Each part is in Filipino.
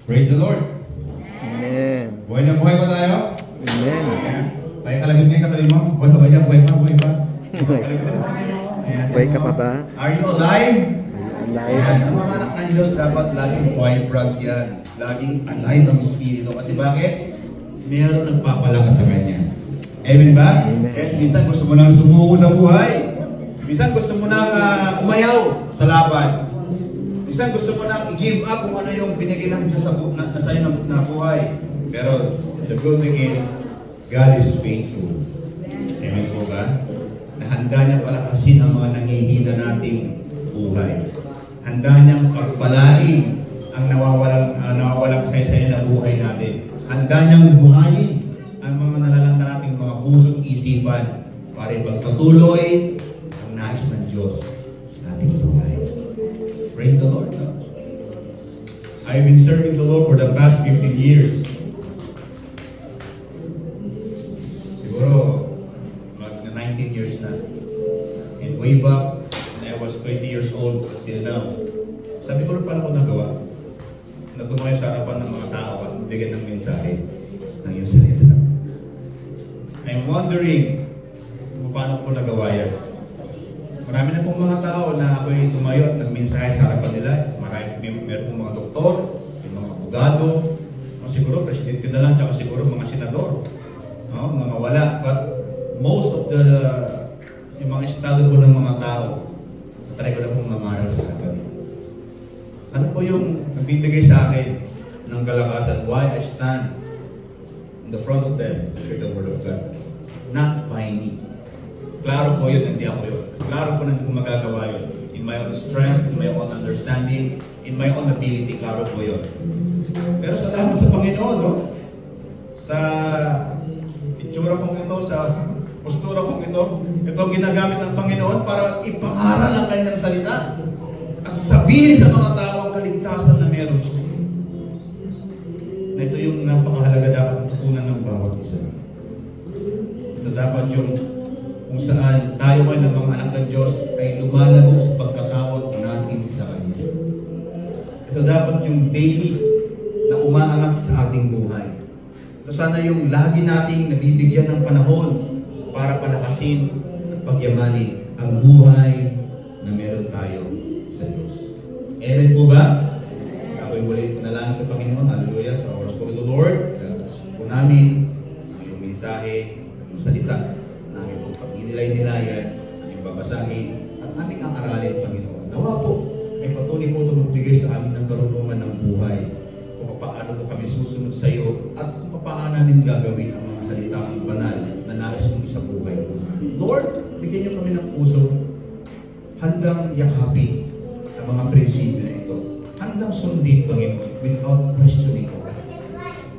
Praise the Lord. Amen. Buhay na buhay ba tayo? Amen. Tayo kalabit ngayon katabi mo. Buhay pa ba dyan? Buhay pa? Buhay pa? Buhay ka pa ba? Are you alive? Alive. Ang mga anak ng Diyos dapat laging buhay brag yan. Laging alive ang Espiritu. Kasi bakit? Mayroon nagpapalakas sa Kanya. Amen ba? Amen. Yes, minsan gusto mo nang sumuko sa buhay. Minsan gusto mo nang umayaw sa laban. Minsan gusto mo nang i-give up kung ano yung binigay ng Diyos na sa'yo na buhay. Pero the good thing is, God is faithful. Amen po ba? Handa niya palakasin ang mga nangihina nating buhay. Handa niyang pagpalain ang nawawalang saysay na buhay natin. Handa niyang buhayin ang mga nalalanda nating mga puso't isipan para ipagpatuloy ang nais ng Diyos sa ating buhay. Praise the Lord. I've been serving the Lord for the past 15 years. Siguro, mag-19 years na. And way back, when I was 20 years old until now, sabi ko rin paano ko nagawa? Nagtumayo sa harapan ng mga tao at bigyan ng mensahe ng iyong salita. I'm wondering kung paano ko nagawa yan. Marami na pong mga tao na ako'y tumayo at nagmensahe sa harapan nila. Meron pong mga doktor, mga abogado, siguro presidente na lang, tsaka siguro mga senador, mga mawala. But most of yung mga estado po ng mga tao, try ko na pong mamaral sa harapan. Ano po yung nagbibigay sa akin ng kalakasan? Why I stand in the front of them to share the word of God? Not by me. Klaro po yun, hindi ako yun. Klaro po na hindi ko magagawa yun. In my own strength, in my own understanding, in my own ability, klaro po yun. Pero salamat sa Panginoon, no? Sa itsura kong ito, sa postura kong ito ang ginagamit ng Panginoon para ipangaral ang kanyang salita at sabihin sa mga tao ang kaligtasan na meron siya. Na ito yung napakahalaga dapat tutunan ng bawat isa. Ito dapat yung kung saan tayo ay ng mga anak ng Diyos ay lumalago sa pagkatawag natin sa Kanya. Ito dapat yung daily na umaangat sa ating buhay. Ito sana yung lagi nating nabibigyan ng panahon para palakasin at pagyamanin ang buhay na meron tayo sa Diyos. Amen po ba? Ako'y walay po na lang sa Panginoon. Hallelujah. Sa oras po ito, Lord. Tapos po namin ang iyong mensahe, yung salita. Namin po pag-inilay-nilayan, aming babasahin, at aming ang aralin, Panginoon. Nawa po, ay patuloy po ito magbigay sa amin ng karunungan ng buhay. Kung paano po kami susunod sa iyo, at kung paano namin gagawin ang mga salita ng banal na nais mong isa buhay. Lord, bigyan niyo kami ng puso, handang yakapin ang mga prinsipyo na ito. Handang sundin, Panginoon, without questioning ko.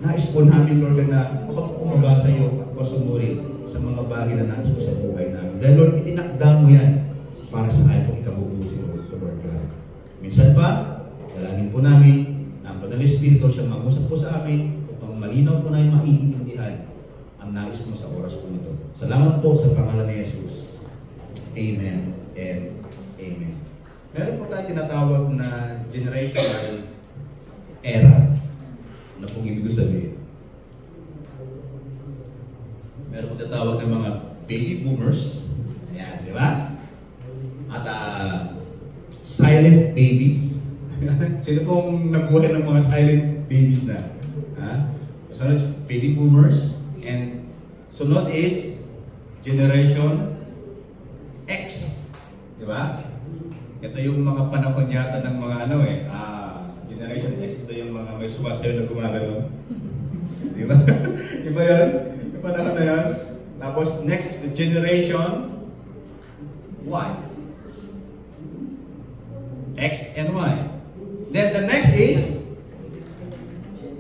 Nais po namin, Lord, na mapagpumaba sa iyo at pasunurin sa mga bagay na nais po sa buhay namin. Dahil, Lord, itinakda mo yan para sa ayon kong ikabubuti, Lord God. Minsan pa, dalangin po namin na ang Banal na Espiritu siya mangusap po sa amin upang malinaw po namin maiintindihan ang nais mo sa oras po nito. Salamat po sa pangalan ni Jesus. Amen and Amen. Meron po tayong tinatawag na generational era. Ano pong ibig sabihin? Meron po tinatawag ng mga baby boomers. Ayan, di ba? At silent babies. Sino pong nabuhay ng mga silent babies na? Sunod is baby boomers. And sunod is Generation X. Di ba? Ito yung mga panahon yata ng mga Generation X. Ito yung mga may sumasayo na gumagano. Di ba? Iba yan? Yung panahon na yan. Tapos next is the Generation Y. X and Y. Then the next is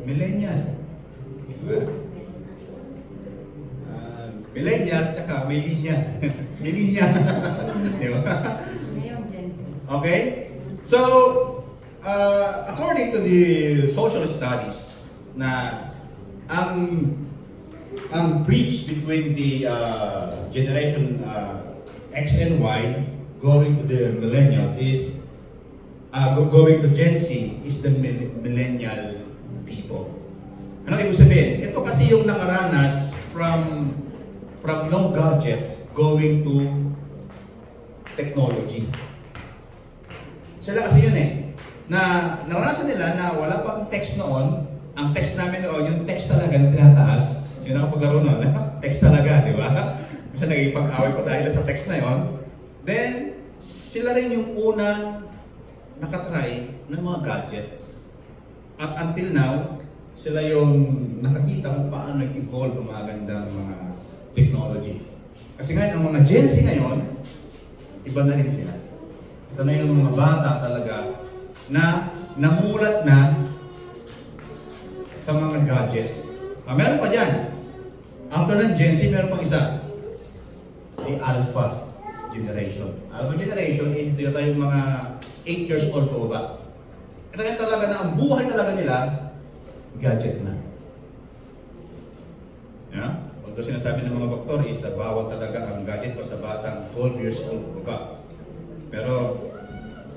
Millennial. Diba? Millennial, tsaka may linya. May linya. Diba? Okay? So, according to the social studies, na ang bridge between the generation X and Y going to the millennials is going to Gen Z is the millennial tipo. Ano ibig sabihin? Ito kasi yung nakaranas from no gadgets going to technology. Sila kasi yun eh. Na naranasan nila na wala pang text noon. Ang text namin noon, yung text talaga na tinataas. Yun ang paglaro noon. Text talaga, di ba? Kasi nagipag-away pa dahil sa text na yon. Then, sila rin yung unang nakatry ng mga gadgets. At until now, sila yung nakakita kung paano nag-evolve ang mga gandang mga technology. Kasi ngayon, ang mga Gen Z ngayon, iba na rin sila. Ito na yung mga bata talaga na namulat na sa mga gadgets. Meron pa dyan. After ng Gen Z, meron pang isa. The Alpha Generation. Alpha Generation, ito yung mga 8 years old po ba? Ito na talaga na ang buhay talaga nila, gadget na. Yeah? Although sinasabi ng mga doktor is bawal talaga ang gadget pa sa batang 12 years old po ba? Pero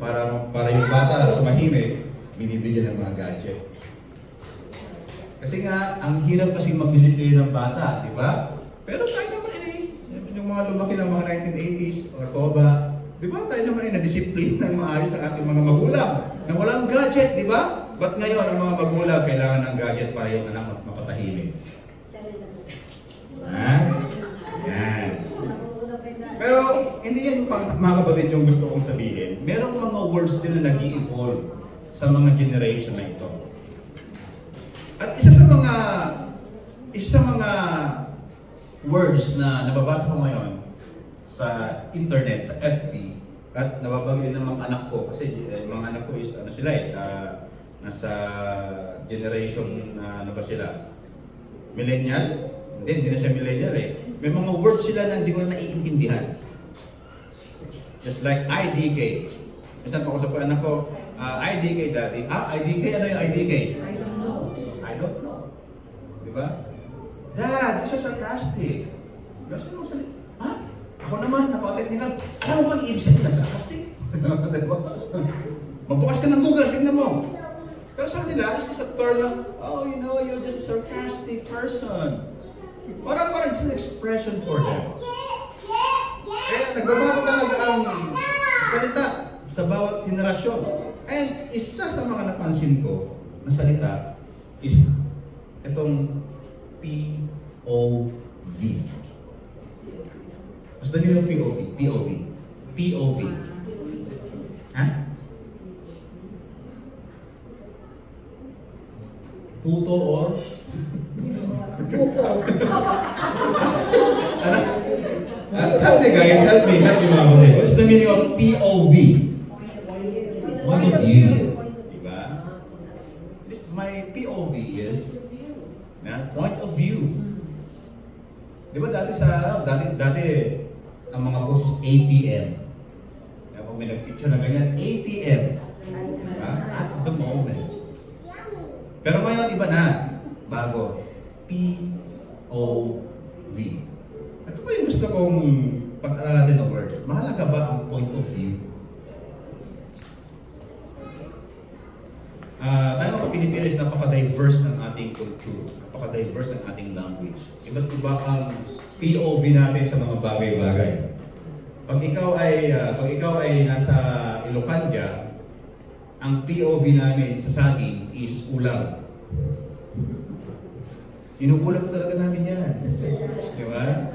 para yung bata tumahimik, binibigyan ng mga gadget. Kasi nga, ang hirap kasi magdisiplina ng bata, di ba? Pero tayo naman yung mga lumaki ng mga 1980s or COBA, di ba tayo naman na-discipline ng maayos ang ating mga magulang na walang gadget, di ba? Ba't ngayon ang mga magulang kailangan ng gadget para yung anak mapatahimik? Ha? Yan. Pero hindi yan mga kapatid yung gusto kong sabihin. Merong mga words din na nag-i-evolve sa mga generation na ito. At isa sa mga words na nababasa ko ngayon sa internet, sa FB, at nababagay ng mga anak ko kasi mga anak ko is ano sila nasa generation ano ba sila? Millennial? Hindi na siya millennial eh. May mga words sila na hindi ko na naiintindihan. Just like IDK. Minsan pa ako sa anak ko, IDK daddy. IDK? Ano yung IDK? I don't know. Diba? Dad, it's so sarcastic. Kasi mo salit, ha? Ako naman, napaka-technical. Alam mo ba ang ibig sabihin na sarcastic? Diba? Magbukas ka ng Google, tingnan mo. Pero sa kanila, it's just a term lang, oh, you know, you're just a sarcastic person. Parang just an expression for them. Kaya nagbabago talaga ang salita sa bawat henerasyon. And isa sa mga napansin ko na salita is itong POV. What's the meaning of POV? POV. POV. Ha? Puto or? Help me guys, help me mga kapatid. What's the meaning of POV? Point of view. Diba? My POV is point of view. Diba dati ang mga posts is ATM. Kaya pag may nag-picture na ganyan, ATM. Diba? At the moment. Pero ngayon iba na. Bago. POV. Ito pa yung gusto kong pag-aralan natin ng word. Mahalaga ba ang point of view? Tayo mga Pilipinas, napaka-diverse ng ating culture. Napaka-diverse ng ating language. Iba't iba ang POV natin sa mga bagay-bagay. Pag ikaw ay nasa Ilocanja, ang POV namin sa saging is ulam. Inuulam talaga namin yan. Di ba?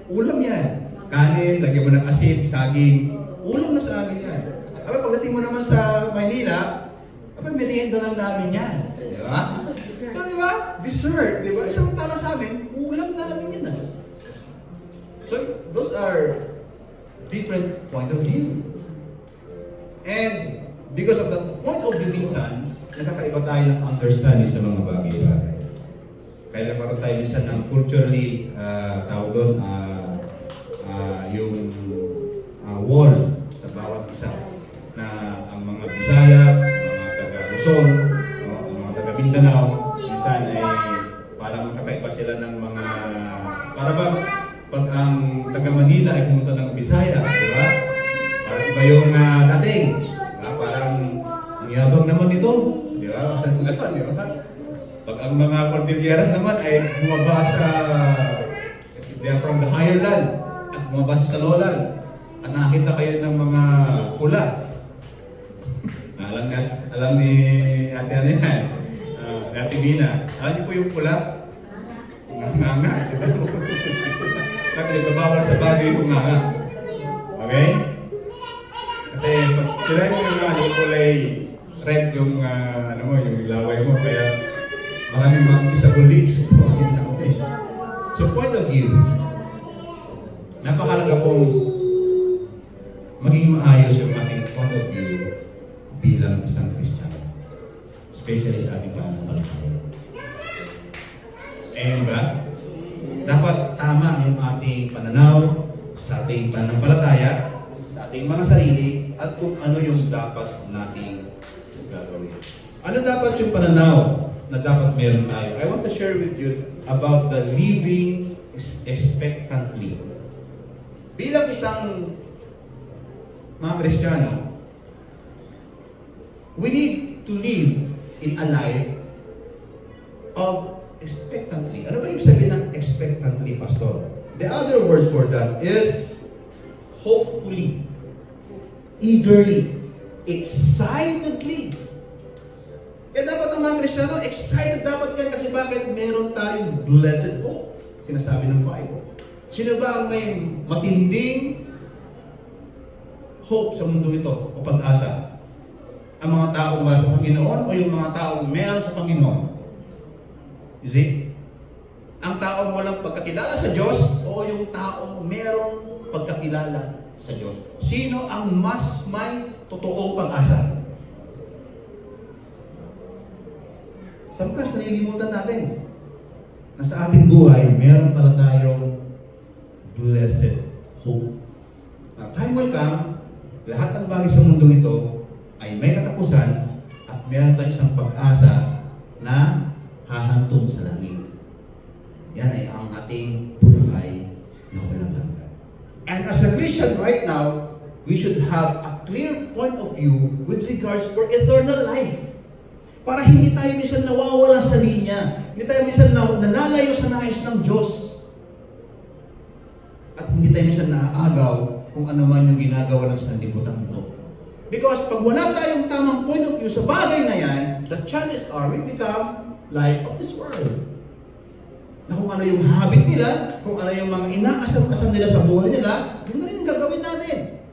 Ulam yan. Kanin, lagyan mo ng asin, saging. Ulam na sa amin yan. Pagdating mo naman sa Maynila, merienda lang namin yan. Di ba? So, di ba? Dessert. Di ba? Isang talo sa amin, ulam namin yan. So, those are different point of view. And because of that point of view minsan, nakakaiba tayo ng understanding sa mga bagay-bagay. Kaya nagkaroon tayo minsan ng culturally, tawag doon, yung wall sa bawat isa. Na ang mga Bisaya, mga taga-Luzon, mga taga-Mindanao, minsan ay parang kakaiba sila ng mga, para ba, pag ang taga-Manila ay pumunta ng Bisaya, di ba? Parang iba yung dating. Parang ang yabang naman nito. Di ba? Di ba? Pag ang mga Cordillera naman ay bumaba sa, kasi they are from the higher land, at bumaba sa lowland, at nakakita kayo ng mga pula. Alam ni Ate ano yan, Ate Mina, alam niyo po yung pula? Nganga, di ba? Kasi ito bawal sa bagay yung nganga. Okay? Kasi pag sila yung kulay red yung ano mo, yung laway mo, kaya maraming mga kissable lips. Okay. So point of view, napakalaga pong maging maayos yung ating point of view bilang isang Kristiyano, especially sa ating pananampalataya. Ayan ba? Dapat tama yung ating pananaw sa ating pananampalataya, sa ating mga sarili, at kung ano yung dapat nating gagawin. Ano dapat yung pananaw na dapat meron tayo? I want to share with you about the living expectantly. Bilang isang mga Kristiyano, we need to live in a life of expectantly. Ano ba ibig sabihin ng expectantly, Pastor? The other word for that is hopefully, eagerly, excitedly. Kaya dapat ang mga Kristiyano, excited dapat yan kasi bakit meron tayong blessed hope? Sinasabi ng Bible. Sino ba ang may matinding hope sa mundo ito o pag-asa? Ang mga taong wala sa Panginoon o yung mga taong meron sa Panginoon? You see? Ang taong walang pagkakilala sa Diyos o yung taong merong pagkakilala sa Diyos? Sino ang mas may totoong pag-asa? Sometimes nalilimutan natin na sa ating buhay, meron pala tayong blessed hope. Now, time will come, lahat ng bagay sa mundong ito ay may katapusan at meron tayong isang pag-asa na hahantong sa langit. Yan ay ang ating buhay na walang hanggan. And as a Christian right now, we should have a clear point of view with regards for eternal life. Para hindi tayo minsan nawawala sa linya. Hindi tayo minsan nalalayo sa nais ng Diyos. At hindi tayo minsan naaagaw kung ano man yung ginagawa ng sanlibutan ito. Because pag wala tayong tamang point of view sa bagay na yan, the chances are we become like of this world. Na kung ano yung habit nila, kung ano yung mga inaasam-asam nila sa buhay nila, yun na rin yung gagawin natin.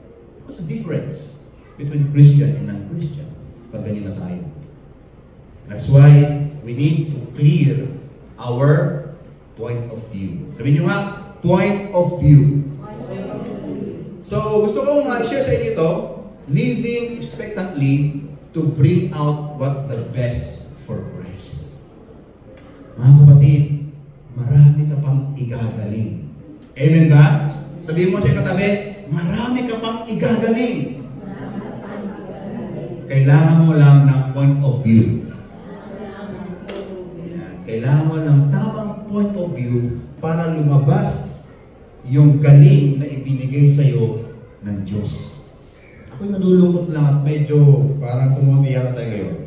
What's the difference between Christian and non-Christian? Pag ganyan na tayo. That's why we need to clear our point of view. Sabihin nyo nga, point of view. So, gusto kong share sa inyo ito, living expectantly to bring out what the best for Christ. Mga kapatid, marami ka pang igagaling. Amen ba? Sabihin mo siya katabi, marami ka pang igagaling. Kailangan mo lang ng point of view. Kailangan mo ng tamang point of view para lumabas yung galing na ibinigay sa iyo ng Diyos. Ako'y nalulungkot lang at medyo parang kumunti yata tayo ngayon.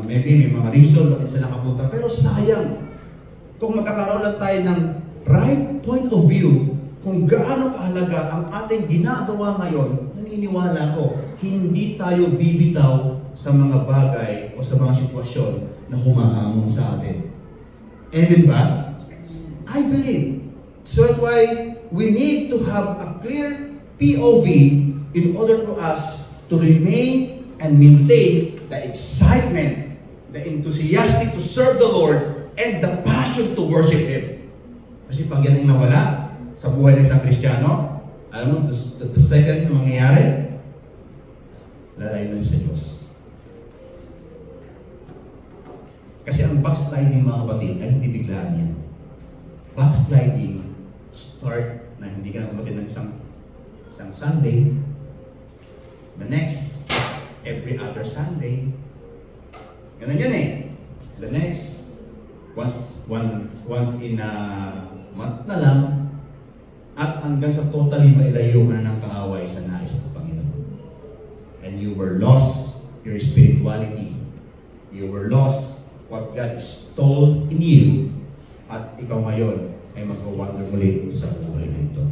May mga reason bakit sila nakapunta. Pero sayang, kung magkakaroon lang tayo ng right point of view, kung gaano kahalaga ang ating ginagawa ngayon, naniniwala ko, hindi tayo bibitaw sa mga bagay o sa mga sitwasyon na humahamon sa atin. Amen ba? I believe. So that's why we need to have a clear POV in order for us to remain and maintain the excitement, the enthusiastic to serve the Lord, and the passion to worship Him. Kasi pag yan ang nawala sa buhay ng isang Kristiyano, alam mo, the second na mangyayari, lalayo na sa Diyos. Kasi ang backsliding, mga kapatid, ay hindi biglaan yan. Backsliding start na hindi ka na kapatid ng isang Sunday, the next, every other Sunday. Ganun yan eh. The next, once in a month na lang, at hanggang sa totally mailayo na ng kaaway sa nais ng Panginoon. And you were lost your spirituality. You were lost. What God installed in you. At ikaw ngayon ay mag-wander muli sa buhay na ito.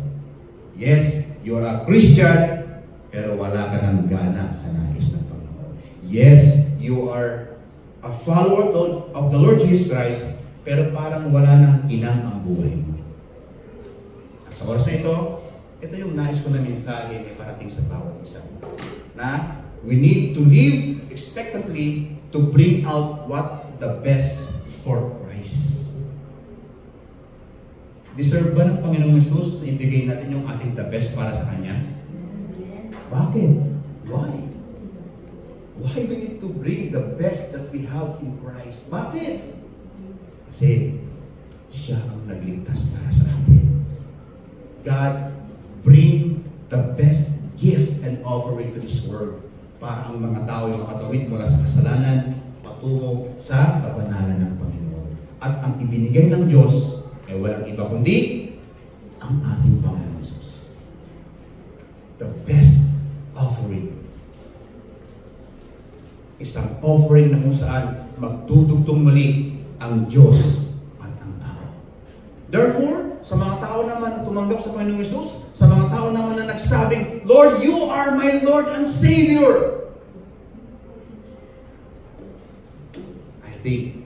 Yes, you are a Christian, pero wala ka ng gana sa nais ng Panginoon. Yes, you are a follower of the Lord Jesus Christ, pero parang wala nang kinang ang buhay mo. Sa oras na ito yung nais ko na mensahe na parating sa bawat isa. Na we need to live expectantly to bring out what the best for Christ. Deserve ba ng Panginoong Jesus na ibigay natin yung ating the best para sa Kanya? Bakit? Why? Why we need to bring the best that we have in Christ? Bakit? Kasi siya ang nagligtas para sa atin. God bring the best gift and offering to this world para ang mga tao yung makatawid mula sa kasalanan patungo sa kabanalan ng Panginoon. At ang ibinigay ng Diyos ay walang iba kundi ang ating Panginoon Jesus. The best offering. Isang offering na kung saan magdudugtong muli ang Diyos at ang tao. Therefore, sa mga tao naman na tumanggap sa Panginoong Jesus, sa mga tao naman na nagsabing, Lord, you are my Lord and Savior. I think,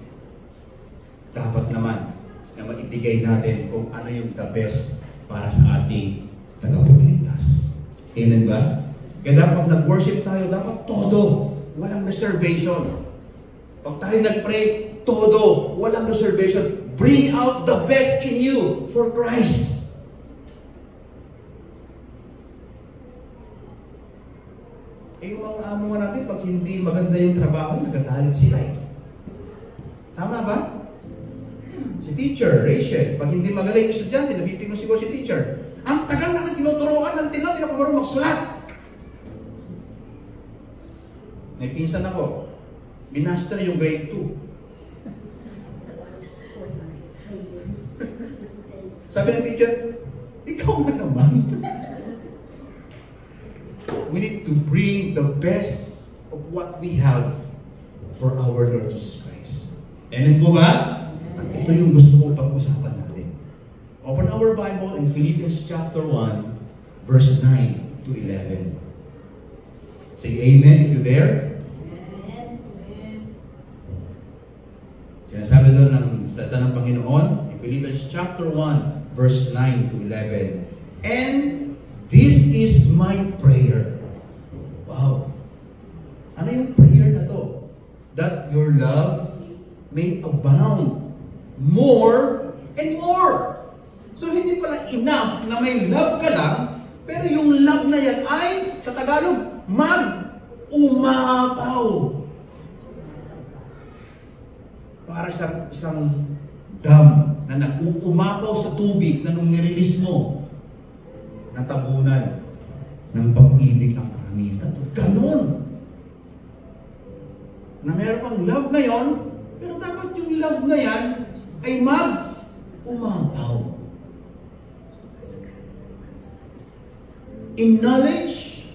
dapat naman na maibigay natin kung ano yung the best para sa ating tagapagligtas. Amen ba? Kaya dapat nag-worship tayo, dapat todo. Walang reservation. Pag tayo nag-pray, todo. Walang reservation. Bring out the best in you for Christ. Eh yung mga amo natin, pag hindi maganda yung trabaho, nagagalit sila eh. Tama ba? Si teacher, Rachel, pag hindi magaling yung estudyante, nabipingon siguro si teacher. Ang tagal na tinuturuan ng tinaw, hindi na marunong magsulat. May pinsan ako, binaster yung grade 2. Sabi ng teacher, ikaw na naman. We need to bring the best of what we have for our Lord Jesus Christ. Amen po ba? At ito yung gusto ko pag-usapan natin. Open our Bible in Philippians chapter 1, verse 9 to 11. Say amen if you're there. Sinasabi doon ng salita ng Panginoon in Philippians chapter 1, verse 9 to 11. And this is my prayer. Wow. Ano yung prayer na to? That your love may abound more and more. So hindi pala enough na may love ka lang, pero yung love na yan ay, sa Tagalog, mag-umapaw. Para sa isang dam na nag-uumapaw sa tubig na nung nirelease mo, natabunan ng pag-ibig ang karamihan. Ganon. Na meron pang love ngayon, pero dapat yung love na yan ay mag-umapaw. In knowledge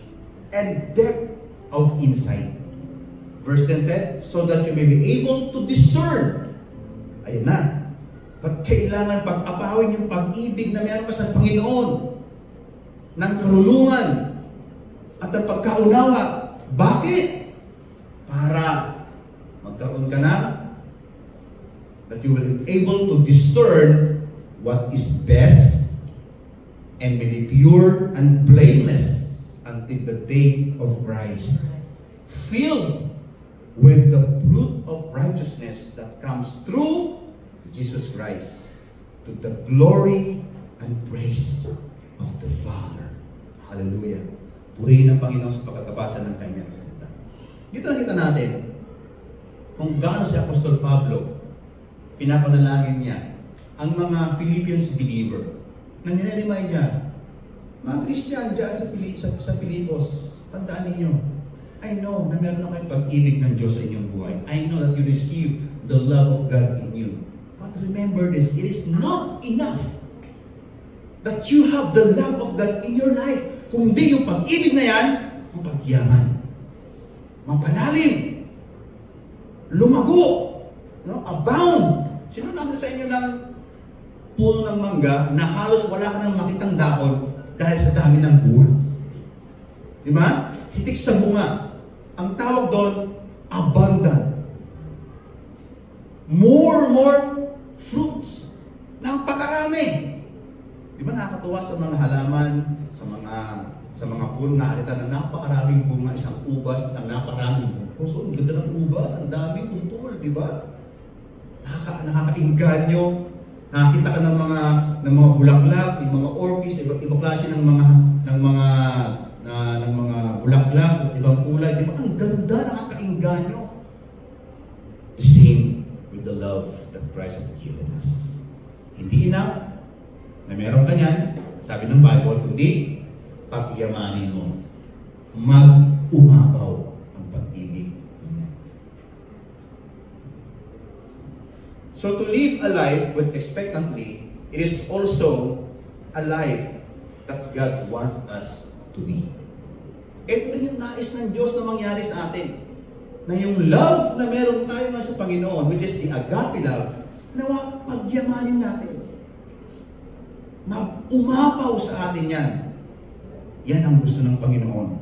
and depth of insight. Verse 10 said, so that you may be able to discern. Ayan na. Pag kailangan pag-apawin yung pag-ibig na meron ka sa Panginoon, ng karunungan at ng pagkaunawa. Bakit? Para magkaroon ka na that you will be able to discern what is best and may be pure and blameless until the day of Christ, filled with the fruit of righteousness that comes through Jesus Christ, to the glory and praise of the Father. Hallelujah. Purihin ang Panginoon sa pagkakabasa ng kanyang salita. Dito nakita natin kung gaano si Apostol Pablo pinapanalangin niya ang mga Philippians believer na nire-remind niya, mga Christian dyan sa Pilipos, tandaan ninyo, I know na meron na kayong pag-ibig ng Diyos sa inyong buhay. I know that you receive the love of God in you. But remember this, it is not enough that you have the love of God in your life. Kung di yung pag-ibig na yan, ang pagyaman. mapalalim, lumago, no? Abound. Sino naman sa inyo ng puno ng mangga na halos wala ka nang makitang dahon dahil sa dami ng bunga? Di ba? Hitik sa bunga. Ang tawag doon, abundant. More fruits. Napakarami. Di ba nakakatuwa sa mga halaman, sa mga puno, nakakita na napakaraming bunga, isang ubas na napakaraming bunga. So, ang ganda ng ubas, ang daming kuntol, di ba? Nakakainganyo. Nakakita ka ng mga bulaklak, ng mga orchids, iba klase ng mga bulaklak, ibang kulay, di ba? Ang ganda, nakakainganyo. The same with the love that Christ has given us. Hindi enough na meron ka niyan, sabi ng Bible, kundi pagyamanin mo. Mag-umapaw ang pag-ibig. So to live a life with expectantly, it is also a life that God wants us to be. Ito rin yung nais ng Diyos na mangyari sa atin. Na yung love na meron tayo nga sa Panginoon, which is the agape love, na pagyamanin natin. Umapaw sa atin yan. Yan ang gusto ng Panginoon.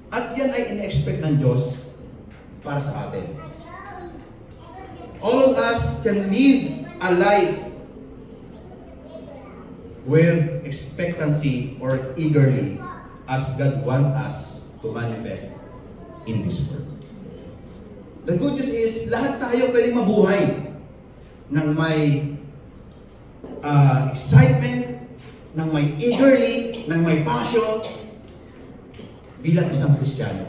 At yan ay ina-expect ng Diyos para sa atin. All of us can live a life with expectancy or eagerly as God wants us to manifest in this world. The good news is, lahat tayo pwedeng mabuhay ng may excitement, ng may eagerly, ng may passion bilang isang Kristiyano.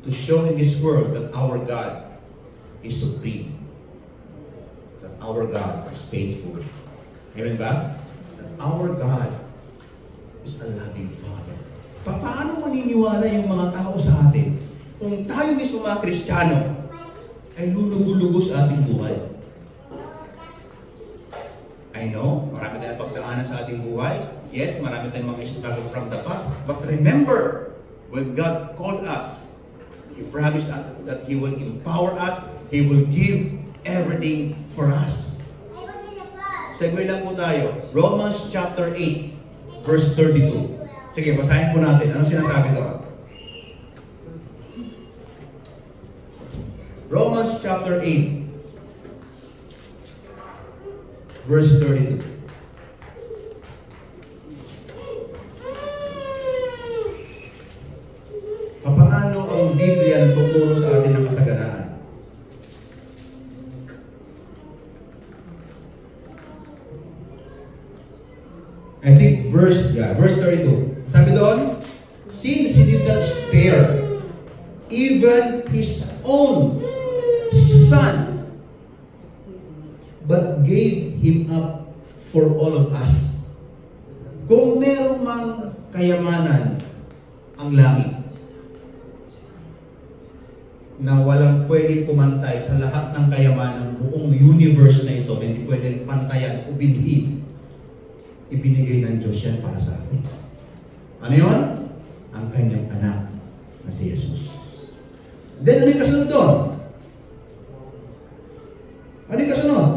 To show in this world that our God is supreme. That our God is faithful. Amen ba? That our God is a loving Father. Paano maniniwala yung mga tao sa atin kung tayo mismo mga Kristiyano ay lulugo-lugo sa ating buhay? I know, marami tayong pagdaanan sa ating buhay. Yes, marami tayong mga struggle from the past. But remember, when God called us, He promised us that He will empower us. He will give everything for us. Segue lang po tayo. Romans chapter 8, verse 32. Sige, basahin po natin. Ano sinasabi doon? Romans chapter 8, verse 32. Paano ang Biblia nagtuturo sa atin ng kasaganaan? I think verse 32. Sabi doon, since He did not spare even His own Son, but gave Him up for all of us. Kung meron mang kayamanan ang langit na walang pwedeng pumantay sa lahat ng kayamanan ng buong universe na ito, hindi pwedeng pantayan o binhin, ibinigay ng Diyos yan para sa atin. Ano yun? Ang kanyang anak na si Jesus. Then, ano yung kasunod doon? Ano yung kasunod?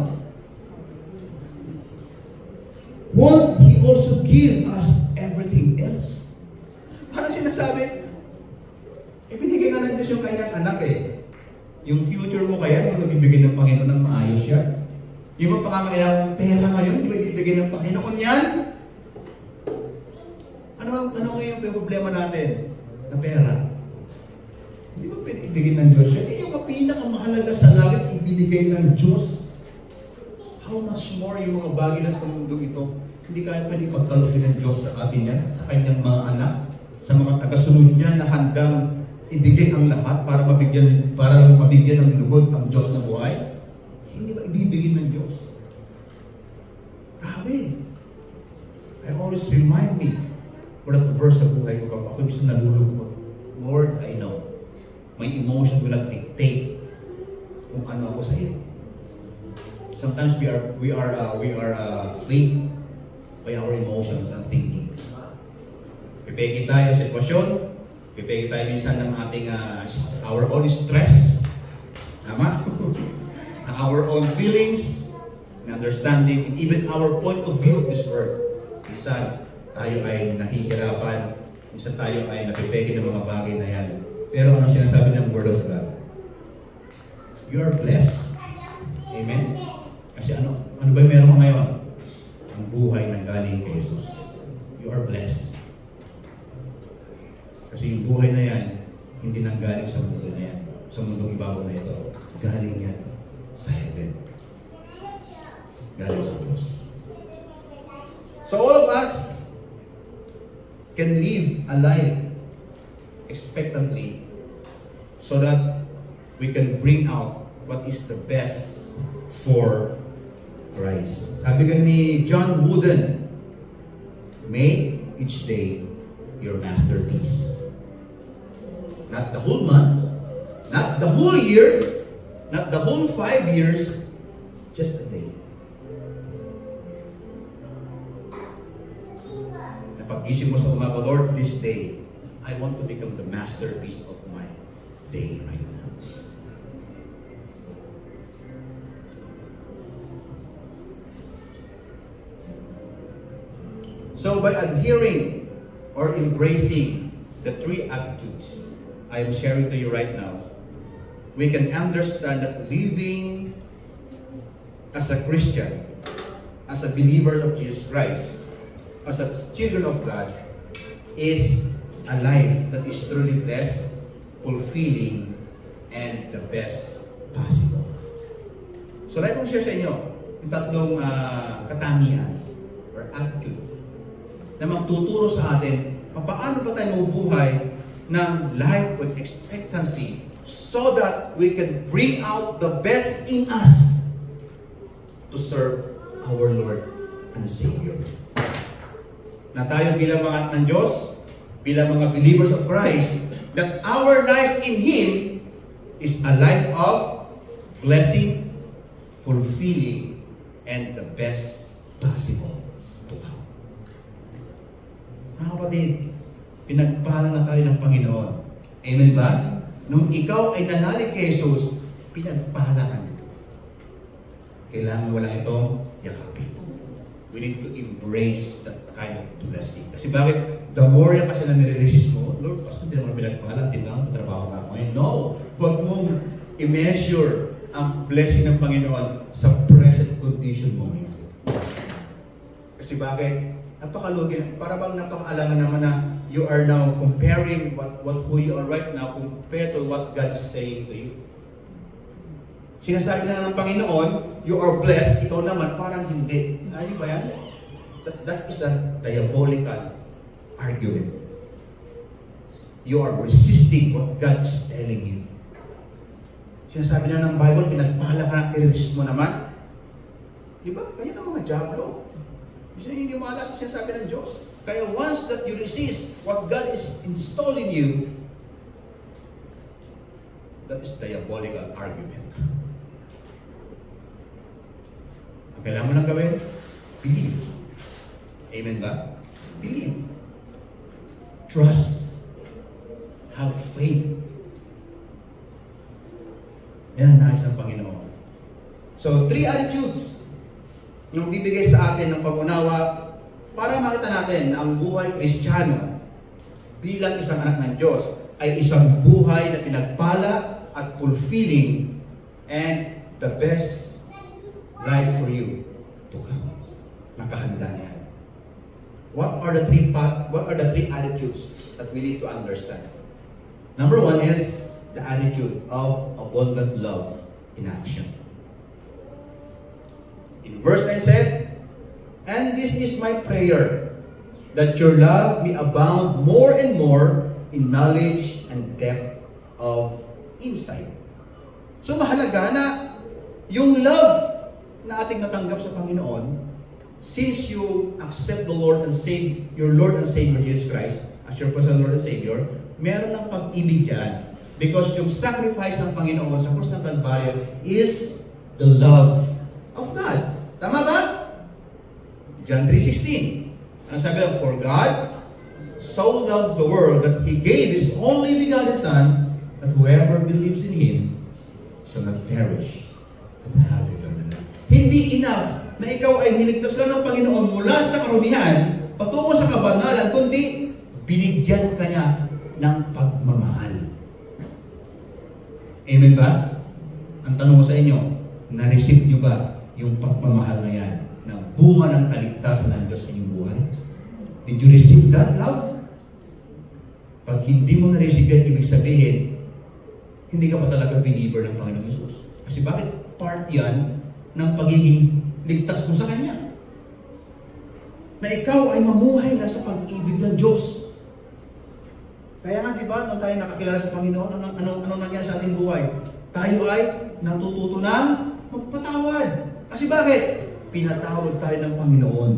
Won't He also give us everything else? Ano sinasabi? Ibinigay nga ng Diyos yung kanyang anak eh. Yung future mo kaya, yung mabibigay ng Panginoon ng maayos yan. Yung mga pangangailangan pera ngayon, di ba ibibigay ng Panginoon yan? Ano ngayon yung problema natin? Na pera. Hindi ba ibigay ng Diyos yan? Yung pinakamahalaga sa langit, ibinigay ng Diyos. How much more yung mga bagay na sa mundo ito, hindi kaya pwede pagkalugin ng Diyos sa atin yan, sa kanyang mga anak, sa mga tagasunod niya na handang ibigay ang lahat para mabigyan ng lugod ang Diyos na buhay? Hindi ba ibibigay ng Diyos? Grabe. I always remind me for that verse sa buhay ko kapag ako minsan nalulungkot. Lord, I know. My emotion will not dictate kung ano ako sa iyo. Sometimes we are fake by our emotions and thinking. Pipeki tayo sa sitwasyon, Pipigil tayo minsan ng ating our own stress. Tama? Our own feelings and understanding, and even our point of view of this world. Minsan, tayo ay nahihirapan. Minsan tayo ay napipigil ng mga bagay na yan. Pero ano sinasabi ng Word of God? You are blessed. Amen? Kasi ano ba meron ka ngayon? Ang buhay na galing kay Jesus. You are blessed. Kasi yung buhay na yan, hindi nang galing sa mundo na yan. Sa mundong ibabaw na ito. Galing yan sa heaven. Galing sa Diyos. So all of us can live a life expectantly so that we can bring out what is the best for Christ. Sabi ka ni John Wooden, make each day your masterpiece. Not the whole month, not the whole year, not the whole 5 years, just a day. Napag-isip mo sa umaga, Lord, this day, I want to become the masterpiece of my day right now. So by adhering or embracing the 3 attitudes I am sharing to you right now, we can understand that living as a Christian, as a believer of Jesus Christ, as a children of God, is a life that is truly blessed, fulfilling, and the best possible. So like kong share sa inyo, yung tatlong katangian or attitude na magtuturo sa atin paano ba tayo mabubuhay ng life with expectancy so that we can bring out the best in us to serve our Lord and Savior. Na tayo bilang mga anak ng Diyos, bilang mga believers of Christ, that our life in Him is a life of blessing, fulfilling, and the best possible to come. Mga kapatid, pinagpala na tayo ng Panginoon. Amen ba? Nung ikaw ay nanalig kay Jesus, pinagpala ka niya. Kailangan wala itong yakapin. We need to embrace that kind of blessing. Kasi bakit? The more yan kasi na nire-resist mo, Lord, basta hindi naman pinagpala, tinang trabaho ka ako. No! Huwag mong i-measure ang blessing ng Panginoon sa present condition mo ngayon. Kasi bakit? Napakalugi, para bang napakaalangan naman na you are now comparing who you are right now compared to what God is saying to you. Sinasabi na ng Panginoon, you are blessed, ikaw naman parang hindi. Ano ba yan? That is a diabolical argument. You are resisting what God is telling you. Sinasabi na ng Bible, pinagpala ka ng i-resist mo naman. Di ba? Kaya ng mga diablo. Hindi mo alas sa sinasabi ng Diyos. Kaya once that you resist what God is installing you, that is diabolical argument. Ang kailangan mo lang gawin, believe. Amen ba? Believe. Trust. Have faith. Yan ang nais ng Panginoon. So, 3 attitudes yung bibigay sa atin ng pag-unawa para makita natin na ang buhay Kristiyano bilang isang anak ng Diyos ay isang buhay na pinagpala at fulfilling and the best life for you to come. Nakahanda yan. What are the 3 attitudes that we need to understand? Number 1 is the attitude of abundant love in action. In verse 9 said, "And this is my prayer, that your love may abound more and more in knowledge and depth of insight." So mahalaga na yung love na ating natanggap sa Panginoon, since you accept the Lord and Savior, your Lord and Savior Jesus Christ as your personal Lord and Savior, meron ng pag-ibig dyan. Because yung sacrifice ng Panginoon sa krus ng Kalbaryo is the love of God. Tama ba? John 3:16. Ano sabi? For God so loved the world that He gave His only begotten Son, that whoever believes in Him shall not perish, but have eternal life. Hindi enough na ikaw ay niligtas lang ng Panginoon mula sa karumihan, patungo sa kabanalan, kundi binigyan ka niya ng pagmamahal. Amen ba? Ang tanong ko sa inyo, na-receive niyo ba yung pagmamahal na yan, na bunga ng kaligtasan ng Diyos sa inyong buhay? Did you receive that love? Pag hindi mo na-receive yan, ibig sabihin, hindi ka pa talaga believer ng Panginoon Jesus. Kasi bakit? Part yan ng pagiging ligtas mo sa Kanya. Na ikaw ay mamuhay na sa pag-ibig ng Diyos. Kaya nga, di ba, nung tayo nakakilala sa Panginoon, anong nangyari sa ating buhay? Tayo ay natututo ng magpatawad. Kasi bakit? Pinatawad tayo ng Panginoon.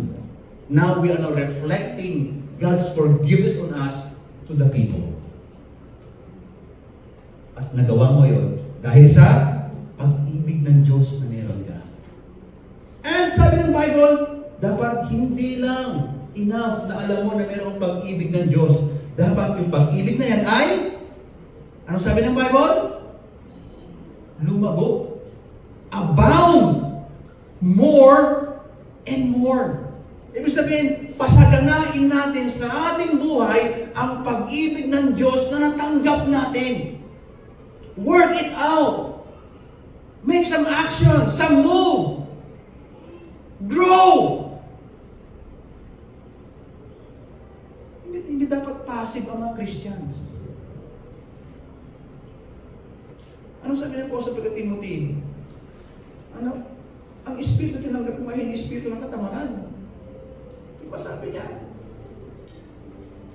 Now we are now reflecting God's forgiveness on us to the people. At nagawa mo yun dahil sa pag-ibig ng Diyos na meron ka. And sabi ng Bible, dapat hindi lang enough na alam mo na mayroong pag-ibig ng Diyos. Dapat yung pag-ibig na yan ay, ano sabi ng Bible? Lumago. Abound. More and more. Ibig sabihin, pasaganain natin sa ating buhay ang pag-ibig ng Diyos na natanggap natin. Work it out. Make some action, some move. Grow. Hindi dapat passive ang mga Christians. Ano sabi ng Apostle kay Timothy? Ano? Ang Espiritu tinanggap mo ay hindi Espiritu ng katamaran. Diba sabi niya?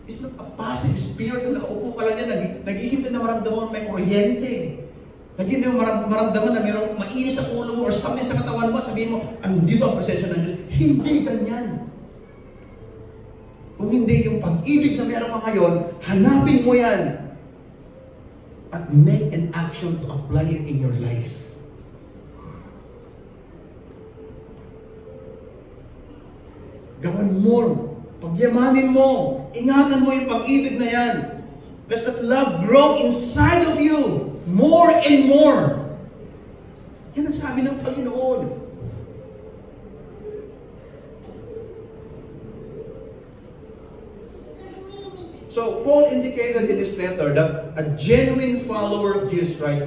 It's not a passive spirit na nakaupo ka lang niya, naghihintay na maramdaman may kuryente. Naghihintay na maramdaman na mayroong mainis sa ulo mo or something sa katawan mo, sabihin mo, andito ang presensya ng Diyos. Hindi ganyan. Kung hindi yung pag-ibig na meron ka ngayon, hanapin mo yan at make an action to apply it in your life. Gawin mo, pagyamanin mo, ingatan mo yung pag-ibig na yan. Let that love grow inside of you more and more. Yan ang sabi ng Panginoon. So, Paul indicated in this letter that a genuine follower of Jesus Christ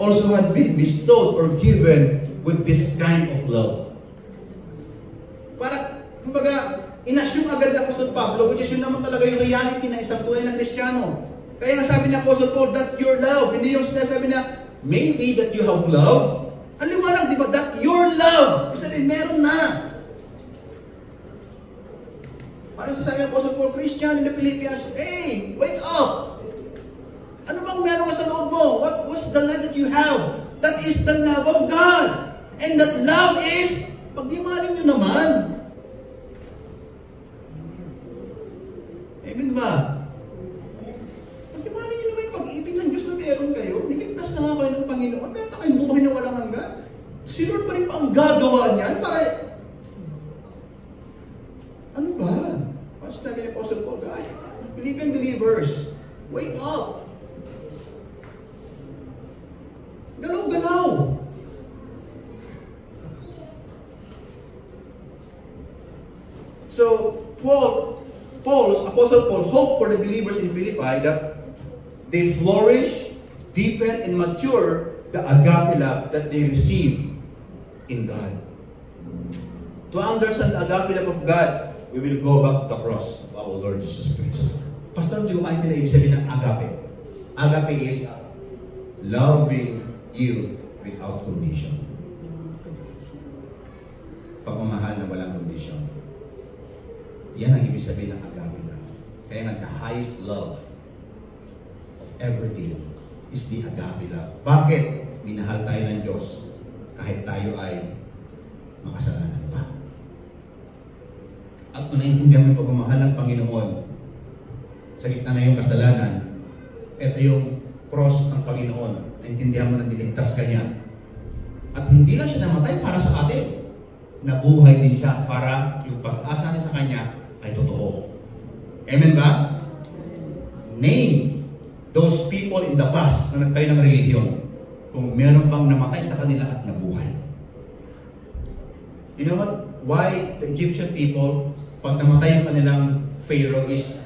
also had been bestowed or given with this kind of love. Para, kumbaga, inassume agad ng Apostol Pablo, which is yun naman talaga yung reality na isang tunay na Kristiyano. Kaya nga sabi ni Apostle Paul, that's your love. Hindi yung sinasabi na, maybe that you have love. Ang liwanag, di ba? That's your love. Kasi sabi, meron na. Parang sasabi ng Apostle Paul, Christian in the Philippians, hey, wake up! Ano bang meron ka sa loob mo? What's the love that you have? That is the love of God. And that love is, pag-imanin nyo naman. Amen ba? Pag-imanin nyo naman yung pag-ibig ng Diyos na meron kayo. Niligtas na nga kayo ng Panginoon. Kaya na kayong buhay na walang hanggan. Si Lord pa rin pa ang gagawa niyan para... Ano ba? Mas sabi ni Apostle Paul, Philippian believers, wake up! Galaw-galaw! So, Apostle Paul hoped for the believers in Philippi that they flourish, deepen, and mature the agape love that they receive in God. To understand the agape love of God, we will go back to the cross of our Lord Jesus Christ. Pastor, hindi ko maintindihan ibig sabihin ng agape. Agape is loving you without condition. Pagmamahal na walang condition. Yan ang ibig sabihin ng agape love. Kaya nga, the highest love of everything is the agape love. Bakit? Minahal tayo ng Diyos kahit tayo ay makasalanan pa. At kung naintindihan mo yung pagmamahal ng Panginoon sa gitna na yung kasalanan, ito yung cross ng Panginoon. Naintindihan mo na niligtas ka niya. At hindi lang siya namatay para sa atin. Nabuhay din siya para yung pag-asa niya sa Kanya ay totoo. Amen ba? Name those people in the past na nagtayo ng relihiyon kung meron bang namatay sa kanila at nabuhay. You know what? Why the Egyptian people, pag namatay yung kanilang pharaoh is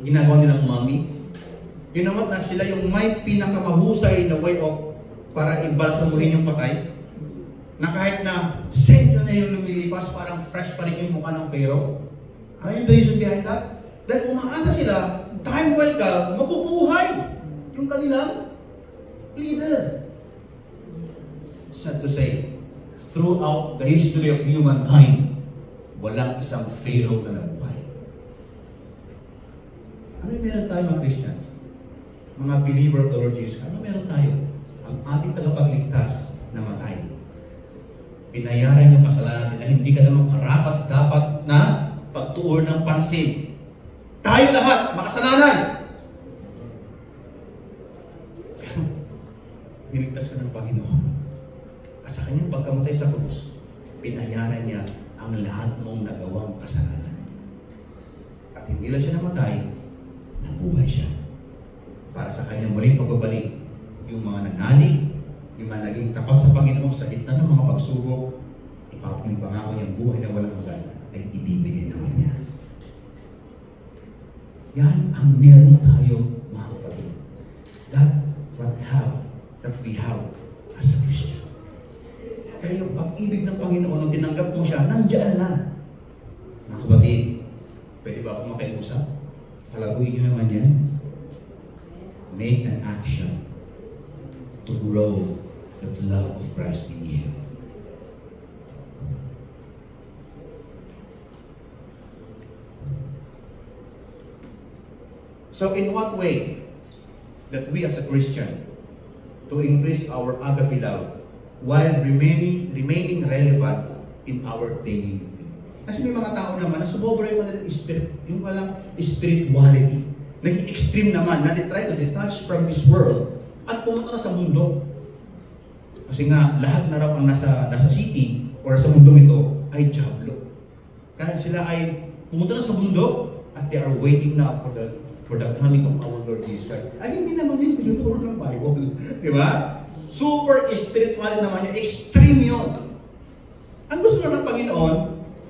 ginagawa nilang mummy? You know what? Na sila yung may pinakamahusay na way of para ibalsamuhin yung patay. Na kahit na century na yung lumilipas, parang fresh pa rin yung mukha ng pharaoh. Ano yung reason behind that? Dahil umaasa sila, time will come, mabubuhay yung kanilang leader. Sad to say, throughout the history of humankind, walang isang pharaoh na nabuhay. Ano yung meron tayo mga Christians? Mga believer of the Lord Jesus, ano meron tayo? Ang ating tagapagligtas na matay. Pinayaran yung kasalanan natin na hindi ka naman karapat-dapat na pagtuon ng pansin. Tayo lahat, makasalanan! Pero, niligtas ka ng Panginoon. At sa kanyang pagkamatay sa krus, pinayaran niya ang lahat mong nagawang kasalanan. At hindi lang siya namatay, nabuhay siya. Para sa kanyang muling pagbabalik, yung mga nanalig, yung mga naging tapat sa Panginoon sa gitna ng mga pagsubok, yung pangako niyang buhay na walang hanggan ay ibibigay naman niya. Yan ang meron tayo, mga kapatid. That we have as a Christian. Kaya yung pag-ibig ng Panginoon, nung tinanggap mo siya, nandiyan na. Mga kapatid, pwede ba akong makiusap? Palaguin niyo naman yan. Make an action to grow the love of Christ in you. So in what way that we as a Christian to increase our agape love while remaining relevant in our daily living? Kasi may mga tao naman na sumobra yung kanilang spirit, yung walang spirituality. Naging extreme naman na they try to detach from this world at pumunta na sa mundo. Kasi nga, lahat na raw ang nasa city or sa mundong ito ay diablo. Kaya sila ay pumunta na sa mundo at they are waiting now for the coming of our Lord Jesus Christ. Ay, hindi naman yun tinuturo ng Bible. Di ba? Super spiritual naman yun. Extreme yun. Ang gusto ng Panginoon,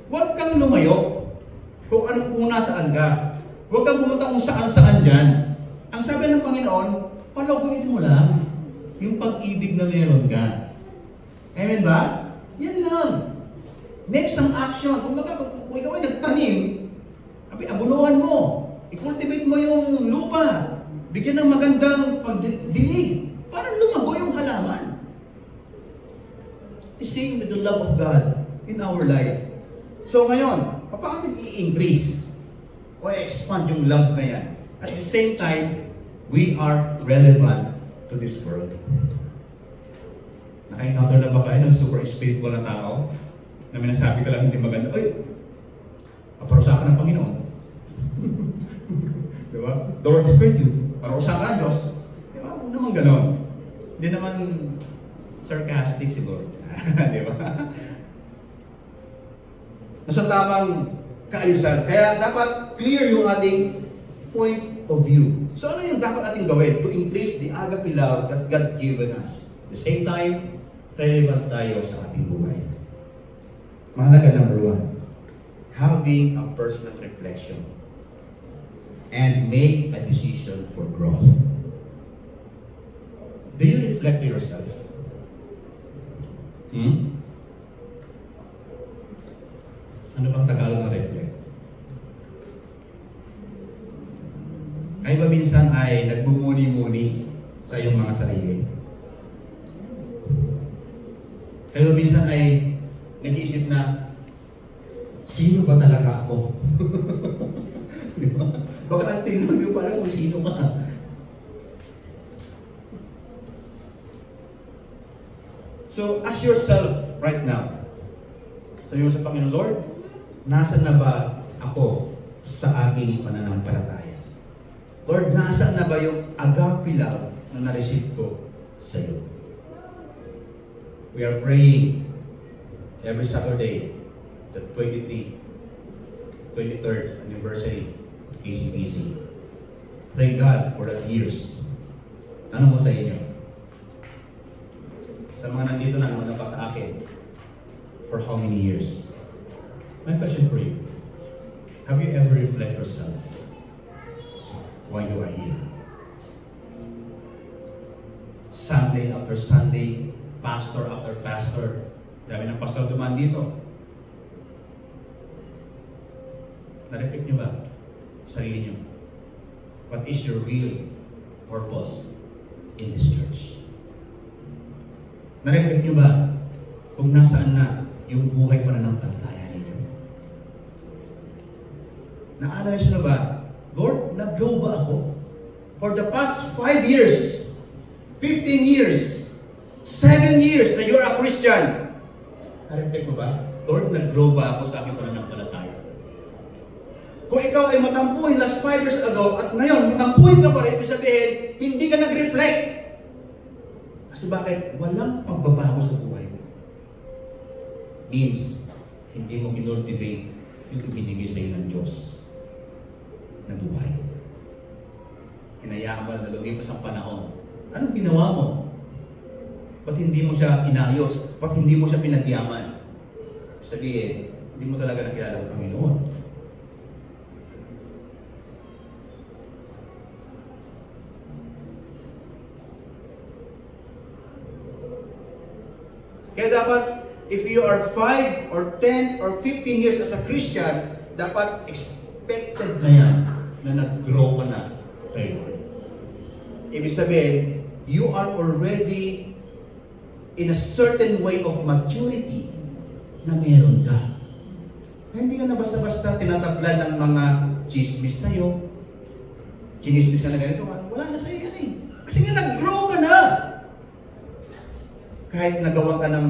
huwag kang lumayo kung kung nasaan ka. Huwag kang pumunta kung saan-saan dyan. Ang sabi ng Panginoon, palaguin mo lang yung pag-ibig na meron ka. Amen ba? Yan lang. Next ang action. Kung ikaw ay nagtanim, abunuhan mo. I-cultivate mo yung lupa. Bigyan ng magandang pagdilig. Para lumago yung halaman. The same with the love of God in our life. So ngayon, paano i-increase o expand yung love na yan? At the same time, we are relevant to this world. Naka-encounter na ba kayo ng super spiritual na tao na minasabi ka lang hindi maganda? Ay, paparusakan ng Panginoon. Diba? The Lord has heard you. Parusakan ng Diyos. Diba? Huwag naman ganon. Hindi naman sarcastic siguro. Diba? Nasa tamang kaayusan. Kaya dapat clear yung ating point of view. So ano yung dapat ating gawin to increase the agape love that God given us? At the same time, relevant tayo sa ating buhay. Mahalaga number 1, having a personal reflection and make a decision for growth. Do you reflect to yourself? Ano bang Tagalog ng reflect? Kayo ba minsan ay nagmumuni-muni sa iyong mga sarili? Kayo ba minsan ay nag-iisip na, sino ba talaga ako? Di ba? Baka ang tinag yung parang kung sino ka. So, ask yourself right now. Sabi mo sa Panginoon, Lord, nasaan na ba ako sa aking pananampalataya? Lord, nasaan na ba yung agape love na na-receive ko sa iyo? We are praying every Saturday, the 23rd anniversary Easy. Thank God for that years. Tanong ko sa inyo, sa mga nandito na naman pa sa akin, for how many years? My question for you, have you ever reflect yourself why you are here? Sunday after Sunday, pastor after pastor, dami ng pastor dumaan dito. Na-reflect nyo ba sarili nyo? What is your real purpose in this church? Na-reflect nyo ba kung nasaan na yung buhay pananampalataya ninyo? Na-analyze nyo ba, Lord, nag-grow ba ako? For the past 5 years, 15 years, 7 years na you're a Christian. Na-reflect mo ba? Lord, nag-grow ba ako sa aking pananampalataya? Kung ikaw ay matampuhin last 5 years ago at ngayon matampuhin ka pa rin, ibig sabihin, hindi ka nag-reflect. Kasi bakit? Walang pagbabago sa buhay mo. Means, hindi mo kinultivate yung ibinigay sa iyo ng Diyos na buhay. Hinayaan mo na lumipas ang panahon. Anong ginawa mo? Ba't hindi mo siya inayos? Ba't hindi mo siya pinagyaman? Sabihin, hindi mo talaga nakilala ang Panginoon. Kaya dapat, if you are 5 or 10 or 15 years as a Christian, dapat expected na yan na nag-grow ka na kay Lord. Ibig sabihin, you are already in a certain way of maturity na meron ka. Na hindi ka na basta-basta tinatablan ng mga chismis sa'yo. Chinismis ka na ganito, wala na sa'yo yan eh. Kasi nga nag-grow ka na. Kahit nagawa ka ng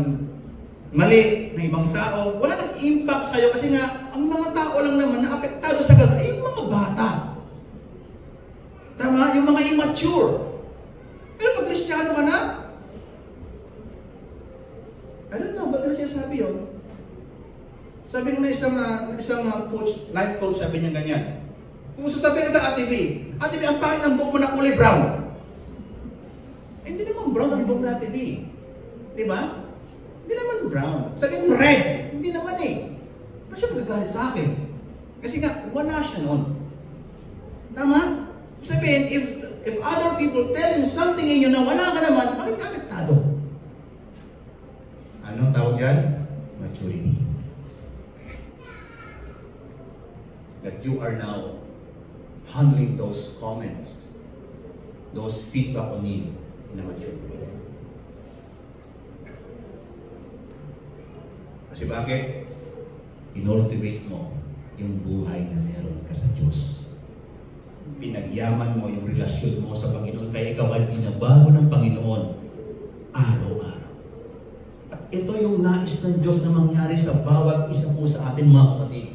mali na ibang tao, wala nang impact sa'yo kasi nga, ang mga tao lang naman na apektado sa ganun ay yung mga bata. Tama? Yung mga immature. Pero pag Kristiyano ka na, I don't know, ba't nila siya sabi yun? Sabi nung isang coach, life coach, sabi niya ganyan. Kung sasabihin natin Ate B, ang pangit ng buhok mo na kulay brown. Hindi naman brown ang buhok na Ate B. Diba? Hindi naman brown. Sabi mo red. Hindi naman eh. Ba't siya magagalit sa akin? Kasi nga, wala siya nun. Tama? Sabihin, if other people tell you something in you na wala ka naman, bakit apektado? Anong tawag yan? Maturity. That you are now handling those comments, those feedback on you in a mature way. Kasi bakit? Inultivate mo yung buhay na meron ka sa Diyos. Pinagyaman mo yung relasyon mo sa Panginoon, kaya ikaw ay binabago ng Panginoon araw-araw. At ito yung nais ng Diyos na mangyari sa bawat isa po sa atin mga kapatid.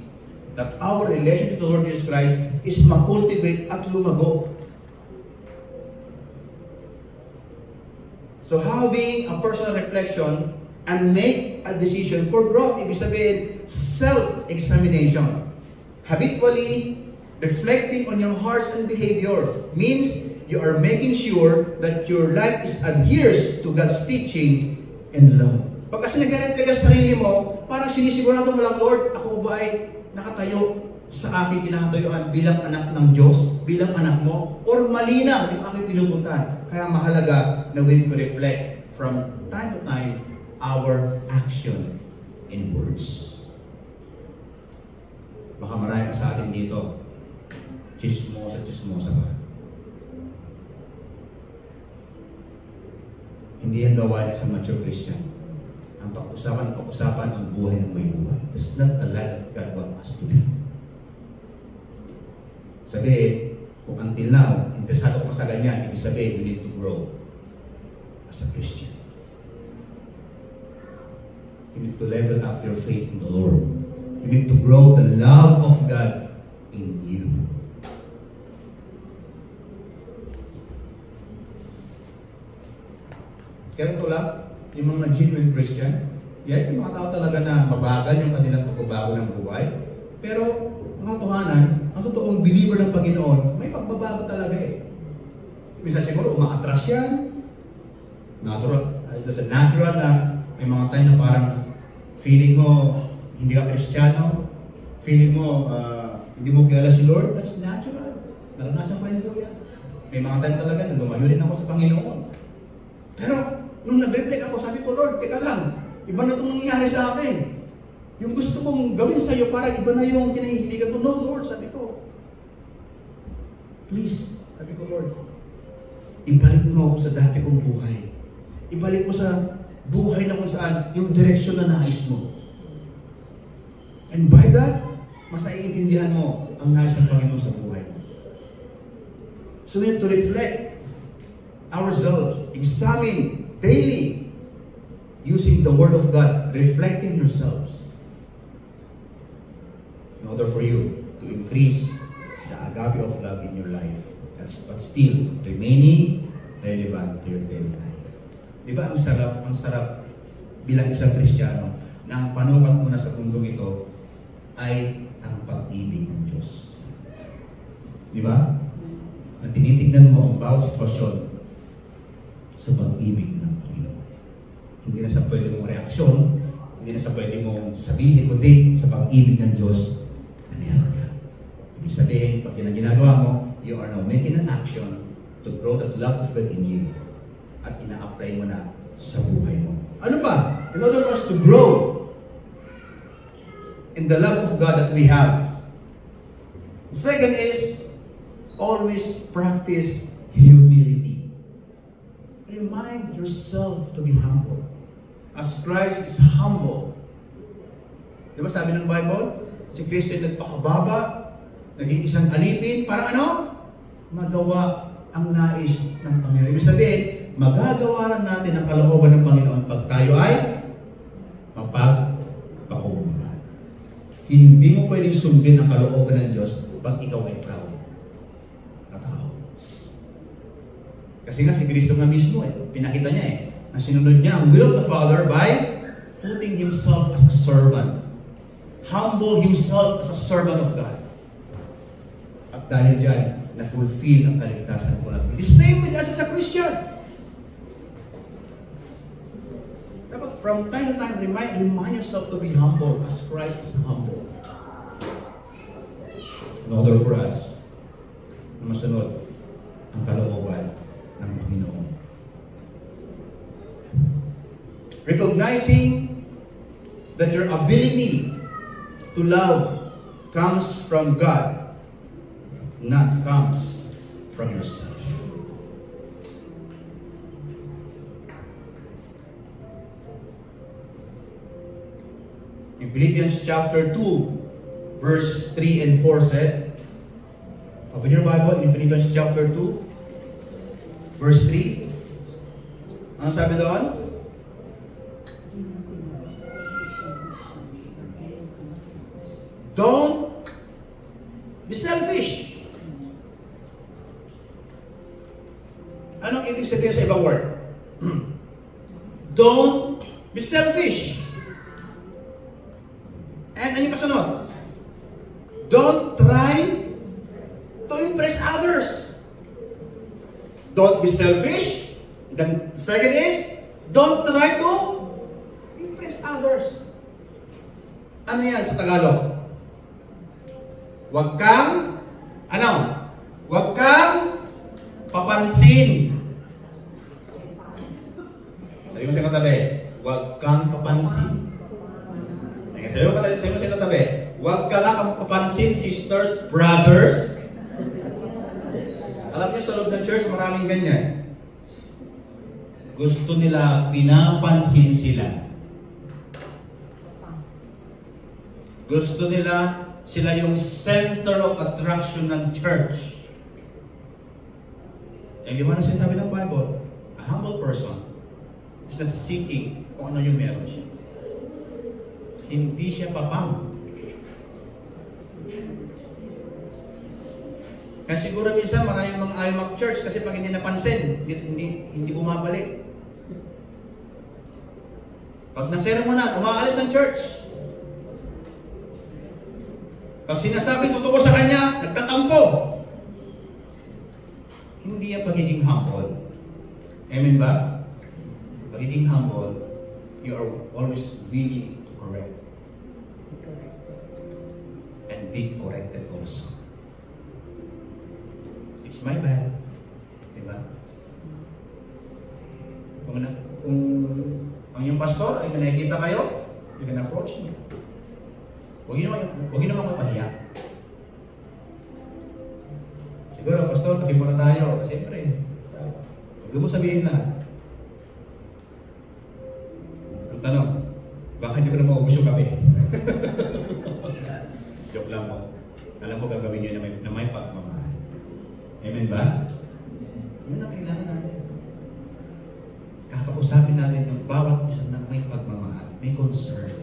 That our relationship to the Lord Jesus Christ is makultivate at lumago. So having a personal reflection and make a decision for growth. Ibig sabihin, self-examination. Habitually reflecting on your hearts and behavior means you are making sure that your life is adheres to God's teaching and love. Pag kasi nag-reflect ka sa sarili mo, parang sinisigurado mo lang, Lord, ako ba ay nakatayo sa aking kinakatayuan bilang anak ng Diyos, bilang anak mo, or malinaw yung aking pinupuntahan. Kaya mahalaga na we need to reflect from time to time our action in words. Baka marami pa sa atin dito, chismosa pa. Hindi yan gawain sa mature Christian. Ang pag-usapan ang buhay ng may buhay. That's not the life God wants us to be. Sabihin, kung until now, interesado ko sa ganyan, ibig sabihin, you need to grow as a Christian. You need to level up your faith in the Lord. You need to grow the love of God in you. Kaya ito lang, yung mga genuine Christian, yes, yung mga tao talaga na mabagal yung kanilang pagbabago ng buhay, pero mga tuhanan, ang totoong believer ng Panginoon, may pagbabago talaga eh. Minsan siguro, umaatras yan. Natural, natural na may mga time na parang feeling mo hindi ka Kristiyano, feeling mo hindi mo kilala si Lord, that's natural. Naranasan ko rin po yan. May mga time talaga na lumayo rin ako sa Panginoon. Pero nung nag-reflect ako, sabi ko, Lord, teka lang, iba na itong nangyayari sa akin. Yung gusto kong gawin sa iyo, parang iba na yung kinahihiligan ko. No, Lord, sabi ko. Please, sabi ko, Lord, ibalik mo ako sa dati kong buhay. Ibalik mo sa buhay na kung saan yung direksyon na nais mo. And by that, mas naiintindihan mo ang nais ng Panginoon sa buhay mo. So we have to reflect ourselves, examine daily, using the Word of God, reflecting yourselves, in order for you to increase the agape of love in your life, but still remaining relevant to your daily life. Di ba ang sarap bilang isang Kristiyano na ang panukat mo na sa mundong ito ay ang pag-ibig ng Diyos. Di ba? Na tinitignan mo ang bawat sitwasyon sa pag-ibig ng Panginoon. Hindi na sa pwede mong reaksyon, hindi na sa pwede mong sabihin, kundi sa pag-ibig ng Diyos na meron ka. Ibig sabihin, pag yan ang ginagawa mo, you are now making an action to grow that love of God in you. At ina-apply mo na sa buhay mo. Ano ba? In order for us to grow in the love of God that we have. Second is, always practice humility. Remind yourself to be humble. As Christ is humble. Di ba sabi ng Bible? Si Kristo ay nagpakababa, naging isang alipin, para ano? Magawa ang nais ng Panginoon. Ibig sabihin, magagawa natin ang kalooban ng Panginoon pag tayo ay mapagpakumbaba. Hindi mo pwedeng sundin ang kalooban ng Diyos pag ikaw ay proud na tao. Kasi nga si Kristo nga mismo pinakita niya na sinunod niya ang will of the Father by putting Himself as a servant. Humble Himself as a servant of God. At dahil dyan, na-fulfill ang kaligtasan ko natin. The same with us as a Christian. Dapat from time to time, remind yourself to be humble as Christ is humble. In order for us na masunod ang kalooban ng Panginoon. Recognizing that your ability to love comes from God, not comes from yourself. In Philippians chapter 2, verse 3 and 4 said, open your Bible in Philippians chapter 2, verse 3. Ano sabi doon? Don't be selfish. Anong ibig sabihin sa ibang word? Don't be selfish. And ano yung kasunod? Don't try to impress others. Don't be selfish. Then the second is, don't try to impress others. Ano yan sa Tagalog? Huwag kang, ano? Huwag kang papansin. Sabi mo sa katabi, huwag kang papansin. Sabi mo sa katabi, huwag ka lang papansin, sisters, brothers. Alam niyo sa loob ng church, maraming ganyan. Gusto nila, pinapansin sila. Gusto nila, sila yung center of attraction ng church. Ang liwanag sinasabi ng Bible, a humble person is not seeking kung ano yung meron siya. Hindi siya papang. Kaya siguro minsan maraming mga ayaw mag-church kasi pag hindi napansin, hindi bumabalik. Pag nasermonan, umaalis ng church. Pag sinasabing totoo sa kanya, nagtatampo. Hindi yan pagiging humble. Amen ba? Pagiging humble, you are always willing to correct. And be corrected also. It's my bad. Diba? Kung ang yung pastor ay nakikita kayo, you can approach niya. Huwag niyo naman mapahiya. Siguro, pastor, tabi muna tayo. Siyempre, huwag mo sabihin lahat. Ang tanong, baka hindi ko na maubos yung kape. Joke lang po. Alam mo gagawin niyo na may pagmamahal. Amen ba? Yun ang kailangan natin. Kakausapin natin yung bawat isa na may pagmamahal, may concern.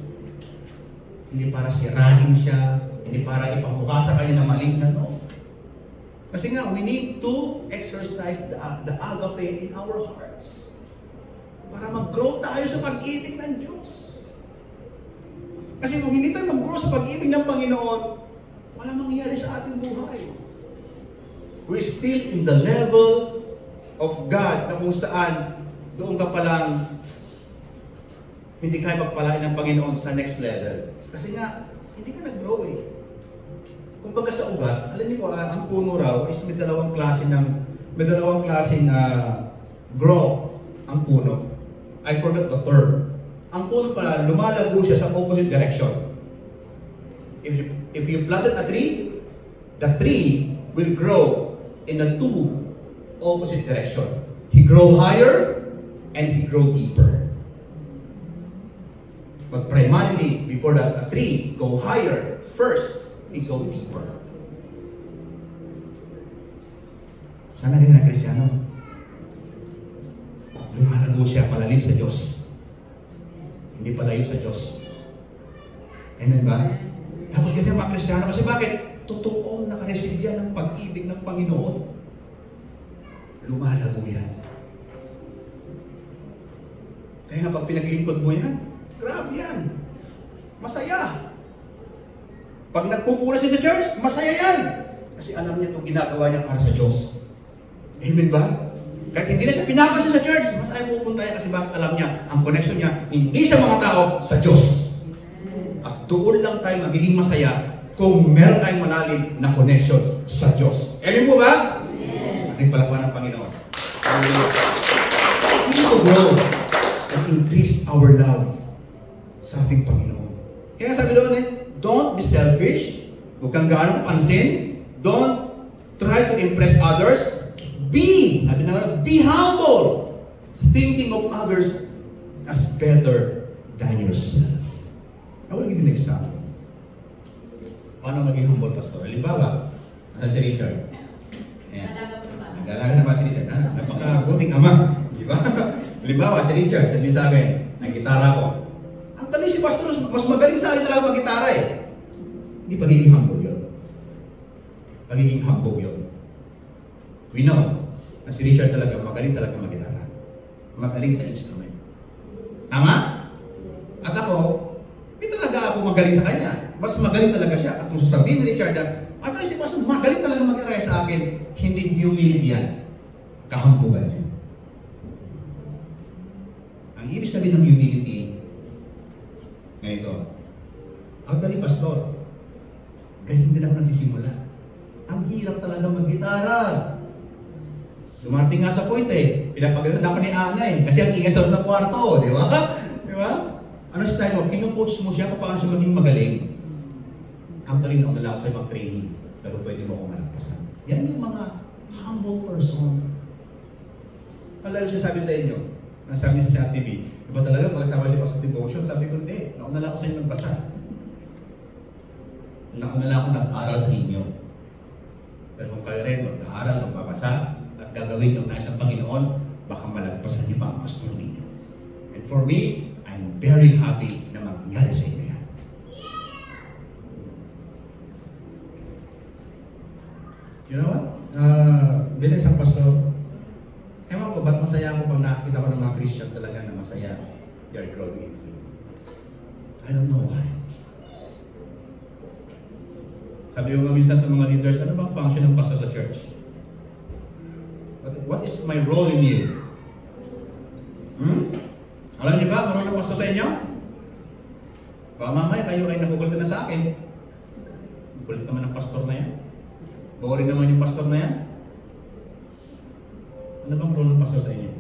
Hindi para sirahin siya, hindi para ipamukha sa kanya na maling siya, no. Kasi nga, we need to exercise the agape in our hearts. Para mag-grow tayo sa pag-ibig ng Diyos. Kasi kung hindi tayo mag-grow sa pag-ibig ng Panginoon, wala mangyayari sa ating buhay. We're still in the level of God na kung saan doon ka palang hindi kaya magpalain ng Panginoon sa next level. Kasi nga, hindi ka nag-grow eh. Kung baga sa ugat, alam niyo po, ang puno raw is may dalawang klaseng grow ang puno. I forgot the term. Ang puno pala, lumalago siya sa opposite direction. If you planted a tree, the tree will grow in a two opposite direction. He grow higher and he grow deeper. But primarily, before the tree go higher, first, it go deeper. Sana rin na Kristiyano, lumalago siya palalim sa Diyos. Hindi palayo sa Diyos. Amen ba? Dapat ganyan mga Kristiyano. Kasi bakit? Totoong nakareceive yan ng pag-ibig ng Panginoon. Lumalago yan. Kaya nga pag pinaglingkod mo yan, grabe yan. Masaya. Pag nagpupuna siya sa church, masaya yan. Kasi alam niya itong ginagawa niya para sa Diyos. Amen ba? Kahit hindi na siya pinapansin sa church, masaya pupunta yan kasi bakit alam niya, ang connection niya, hindi sa mga tao, sa Diyos. At doon lang tayo magiging masaya kung meron tayong malalim na connection sa Diyos. Amen po ba? Amen. Ating palakpakan ng Panginoon. We need to grow and increase our love sa ating Panginoon. Kaya sabi doon don't be selfish. Huwag kang gaano pansin. Don't try to impress others. Be humble. Thinking of others as better than yourself. I will give you an example. Paano maging humble, Pastor? Halimbawa, si Richard. Nag-alaga na ba si Richard? Napakabuting ama. Di ba? Halimbawa, si Richard, sabihin sa akin, nag-gitara ko. Ang galing si Pastor, mas magaling sa akin talaga mag-gitara eh. Hindi pagiging humble yun. Pagiging humble yun. We know na si Richard talaga magaling talaga mag-gitara. Magaling sa instrument. Tama? At ako, hindi talaga ako magaling sa kanya. Mas magaling talaga siya. At kung sasabihin ni Richard na, si Pastor, magaling talaga mag-gitara sa akin, hindi humility yan. Kahambugan niya. Ang ibig sabihin ng humility, ganito, actually, Pastor, ganyan din ako nagsisimula. Ang hirap talaga mag-gitara. Dumating nga sa point pinapagalitan ako ni Ana kasi ang ingay sa loob ng kwarto, di ba? Di ba? Ano siya tayo, kinucoach mo siya kung paano siya maging magaling. Actually, naunala ako sa ibang training, pero pwede mo akong malagpasan. Yan yung mga humble person. Palalo siya sabi sa inyo, nasabi niya sa TV, iba talaga pag kasama siya sa devotion, sabi ko, hindi, naunala ako sa inyo nagbasa. Naunala ako nag-aral sa inyo. Pero kung kayo rin mag-aaral, magbabasa, at gagawin yung nais ng Panginoon, baka malagpasan niyo pa ang pastor ninyo. And for me, I'm very happy na mangyari sa inyo yan. You know what? Bilang isang pastor, ewan ko, ba't masaya ako pag nakakita ko ng mga Christian talaga na masaya? They are growing in faith. I don't know why. Sabi ko nga minsan sa mga leaders, ano bang function ng pastor sa church? What is my role in you? Alam niyo ba, marunong ng pastor sa inyo? Baka mamaya kayo ay nakukulit na sa akin. Kulit naman ng pastor na yan. Boring naman yung pastor na yan. Ano bang role ng pastor sa inyo?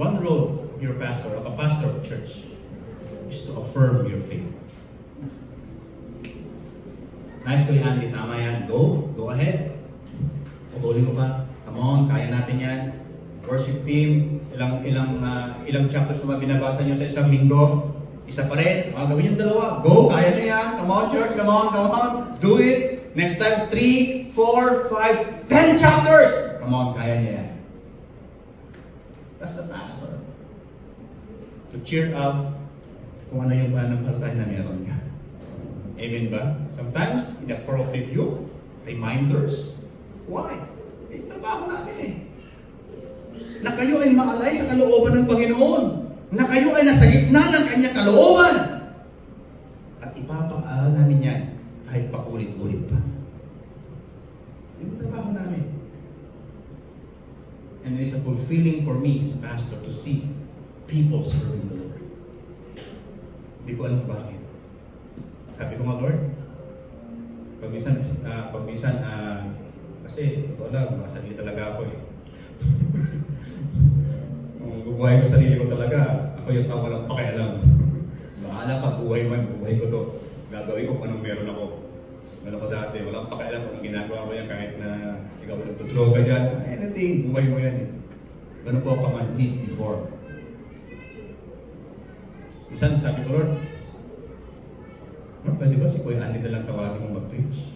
One role of your pastor, of a pastor of church, is to affirm your faith. Nice ko Andy, tama yan. Go ahead. Putulin mo pa. Come on, kaya natin yan. Worship team, ilang chapters na binabasa nyo sa isang linggo. Isa pa rin. Gawin yung dalawa. Go, kaya nyo yan. Come on, church. Come on. Do it. Next time, 3, 4, 5, 10 chapters. Come on, kaya nyo yan. That's the pastor. To cheer up kung ano yung pananampalataya na meron ka. Amen ba? Sometimes, in a form of review, reminders. Why? Trabaho natin eh. Na kayo ay maalay sa kalooban ng Panginoon. Na kayo ay nasa gitna ng kanyang kalooban. At ipapag-aral namin yan kahit paulit-ulit pa. Yung trabaho namin. And it is a fulfilling for me as a pastor to see people serving the Lord. Hindi ko alam bakit. Sabi ko nga, Lord, pag minsan, kasi ito lang, makasarili talaga ako eh. Kung bubuhay ko sarili ko talaga, ako yung tao walang pakialam. Bahala ka, buhay ko to. Gagawin ko kung anong meron ako. Meron ko dati, walang pakialam kung ginagawa ko yan kahit na ikaw nagtudroga dyan. Anything, buhay mo yan eh. Ganun po ako man-hit before. Minsan sabi ko, Lord, pwede ba si Kuya Andy na lang tawagin mong mag-preach?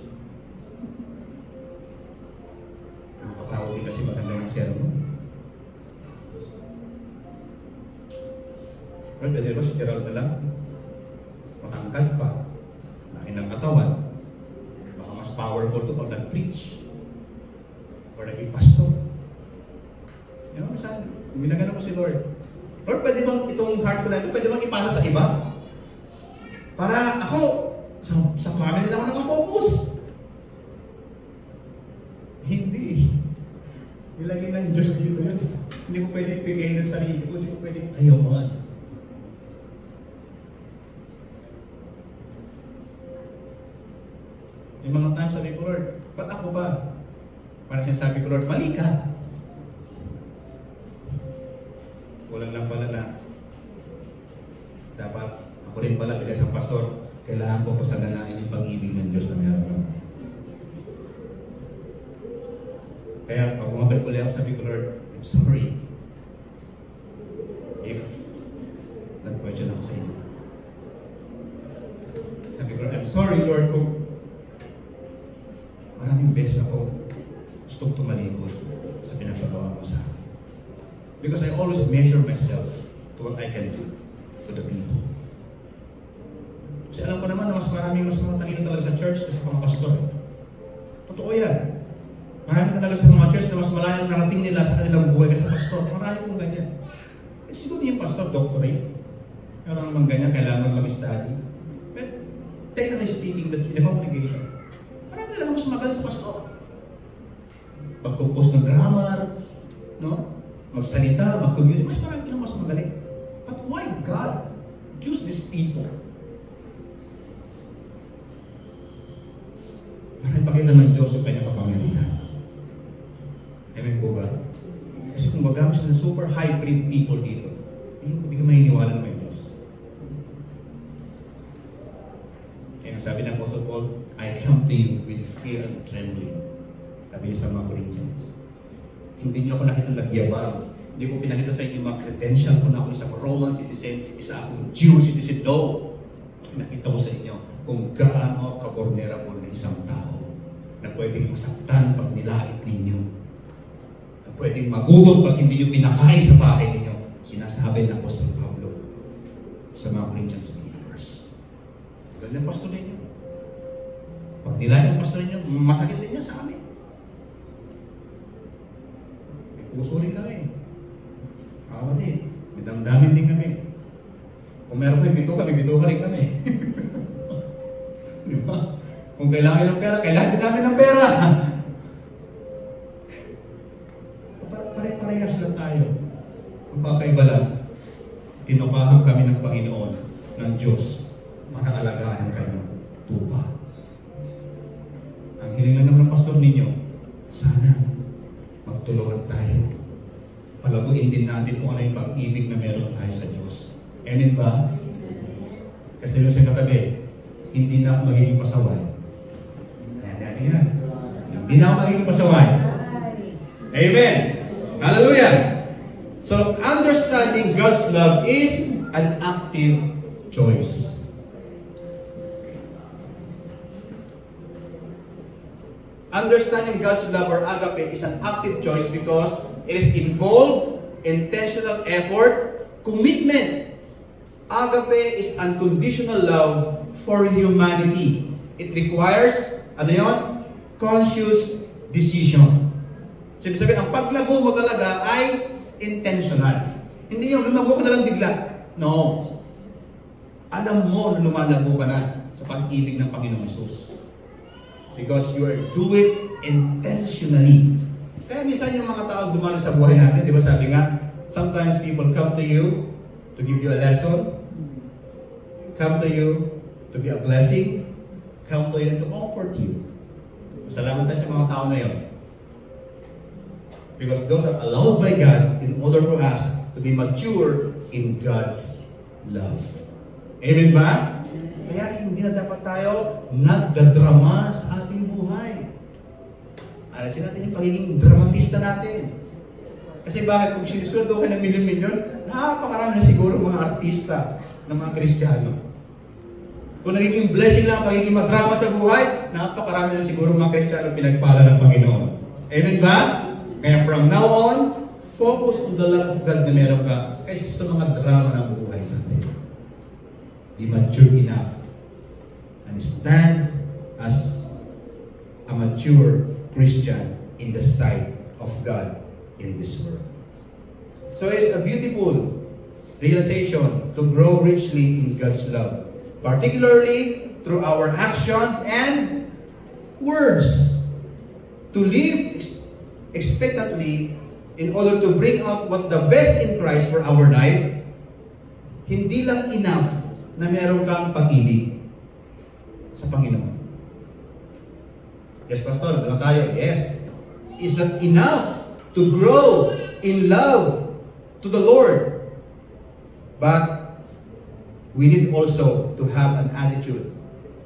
Nakakapawag kasi maganda ng sermon. Lord, pwede ba si Gerald na lang? Matangkad pa. Laki ng katawan. Baka mas powerful to pag nag-preach. Or naging pastor. You know, minsan, minagano ko si Lord. Lord, pwede bang itong heart ko na ito, pwede bang ipasa sa iba? Para ako, sa family lang ako nakafocus. Hindi. Nilagay ng Diyos dito yun. Hindi ko pwede bigay ng sarili ko. Hindi ko pwede ayaw man. Yung mga times sabi ko, Lord, ba't ako ba? Parang sinasabi ko, Lord, mali ka. Kulang lang pala na dapat ako rin pala bilang isang pastor, kailangan ko pasaganain yung pag-ibig ng Diyos na meron ako. Kaya pag bumabalik ulit ako, sabi ko, Lord, I'm sorry if nag-question ako sa inyo. Sabi ko, I'm sorry, Lord, kung maraming beses ako gustong tumalikod sa pinagpagawa ko sa akin. Because I always measure myself to what I can do to the people. Kasi alam ko naman na mas mga talino talaga sa church kasi sa mga pastor. Totoo yan. Marami talaga sa mga church na mas malayang narating nila sa kanilang buhay kasi sa pastor. Marami pong ganyan. Eh siguro yung pastor, doctorate. Meron naman ganyan, kailangan mag-study. But technically speaking, in the congregation, marami talaga mas magaling sa pastor. Mag-compose ng grammar, no? Magsalita, mag-communicate, mas marami talaga mas magaling. But why God choose these people? Para ipakita ng Diyos yung kanyang kapangyarihan. Amen po ba? Kasi kung magamit siya ng super hybrid people dito, hindi ka mahiniwala na may Diyos. Kaya sabi ng Apostle Paul, I come to you with fear and trembling. Sabi niya sa mga Corinthians. Hindi niyo ako nakita nagyabang. Hindi ko pinakita sa inyo mga credential ko na ako isang Roman citizen, isa akong Jew citizen. No! Pinakita ko sa inyo kung gaano ka-vulnerable ng isang tao na pwedeng masaktan pag nilait ninyo. Na pwedeng magutom pag hindi nyo pinakain sa bahay ninyo. Sinasabi ng Apostol Pablo sa mga Corinthians believers. Ganyan pastor ninyo. Pag nilait ng pastor ninyo, masakit din niya sa amin. May puso rin kami. Kapatid, may damdamin din kami. Kung meron kayo pito kami, Kung kailangan ng pera, kailangan din namin ng pera. Pare-parehas lang tayo. Ang pagkaiba lang, tinukahan kami ng Panginoon, ng Diyos, para alagaan ang kanyang tupa. Ang hiling lang naman ng pastor ninyo, sana magtulungan tayo. Palaguin din natin kung ano yung pag-ibig na meron tayo sa Diyos. Amen ba? Kasi yung sa katabi, hindi na ako magiging pasaway. Yan. Hindi na ako magiging pasaway. Amen! Hallelujah! So, understanding God's love is an active choice. Understanding God's love or agape is an active choice because it is involved intentional effort, commitment. Agape is unconditional love for humanity. It requires, ano yun? Conscious decision. Sabi, ang paglago mo talaga ay intentional. Hindi yung lumago ka na lang bigla. No. Alam mo na lumalago ka na sa pag-ibig ng Panginoong Hesus. Because you are do it intentionally. Kaya minsan yung mga tao dumalo sa buhay natin, di ba sabi nga, sometimes people come to you to give you a lesson, come to you to be a blessing, come to you to comfort you. Salamat tayo sa mga tao na yun. Because those are allowed by God in order for us to be mature in God's love. Amen ba? Kaya hindi na dapat tayo nagdadrama sa ating buhay. Alasin natin yung pagiging dramatista natin. Kasi bakit kung sinusunod ka ng milyon-milyon, napakarami na siguro mga artista ng mga Kristiyano. Kung nagiging blessing lang ang pagiging madrama sa buhay, napakarami na siguro mga Kristiyano pinagpala ng Panginoon. Amen ba? Kaya from now on, focus on the love of God na meron ka kaysa sa mga drama ng buhay natin. Be mature enough and stand as a mature Christian in the sight of God in this world. So it's a beautiful realization to grow richly in God's love, particularly through our action and words. To live expectantly in order to bring out what the best in Christ for our life, hindi lang enough na meron kang pag-ibig sa Panginoon. Yes, Pastor, doon tayo. Yes. It's not enough to grow in love to the Lord. But we need also to have an attitude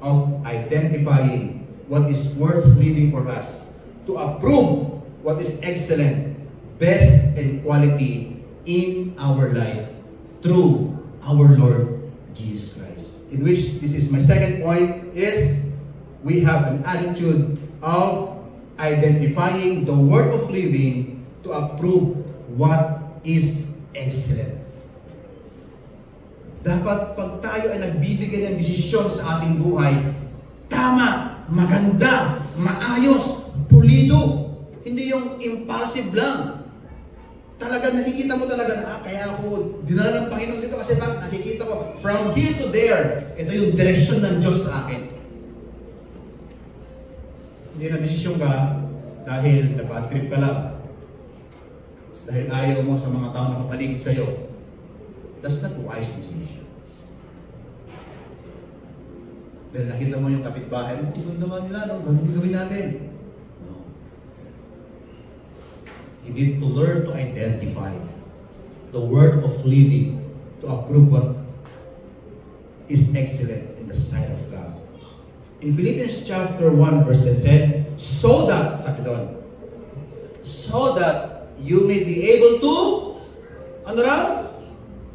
of identifying what is worth living for us, to approve what is excellent, best, and quality in our life through our Lord Jesus Christ. In which, this is my second point, is we have an attitude of identifying the worth of living to approve what is excellent. Dapat pag tayo ay nagbibigay ng desisyon sa ating buhay, tama, maganda, maayos, pulido. Hindi yung impulsive lang. Talagang nakikita mo talaga na, kaya ako dinala ng Panginoon dito kasi bakit nakikita ko from here to there, ito yung direksyon ng Diyos sa akin. Hindi na desisyon ka dahil nabad trip ka lang. Dahil ayaw mo sa mga tao na kapaligid sa'yo. That's not wise decision. Dahil nakita mo yung kapitbahay mo, ganda nga nila, no? Ganun gawin natin. No. You need to learn to identify the word of living to approve what is excellent in the sight of God. In Philippians chapter 1 verse 10 said, so that, sabi doon, so that you may be able to, ano raw?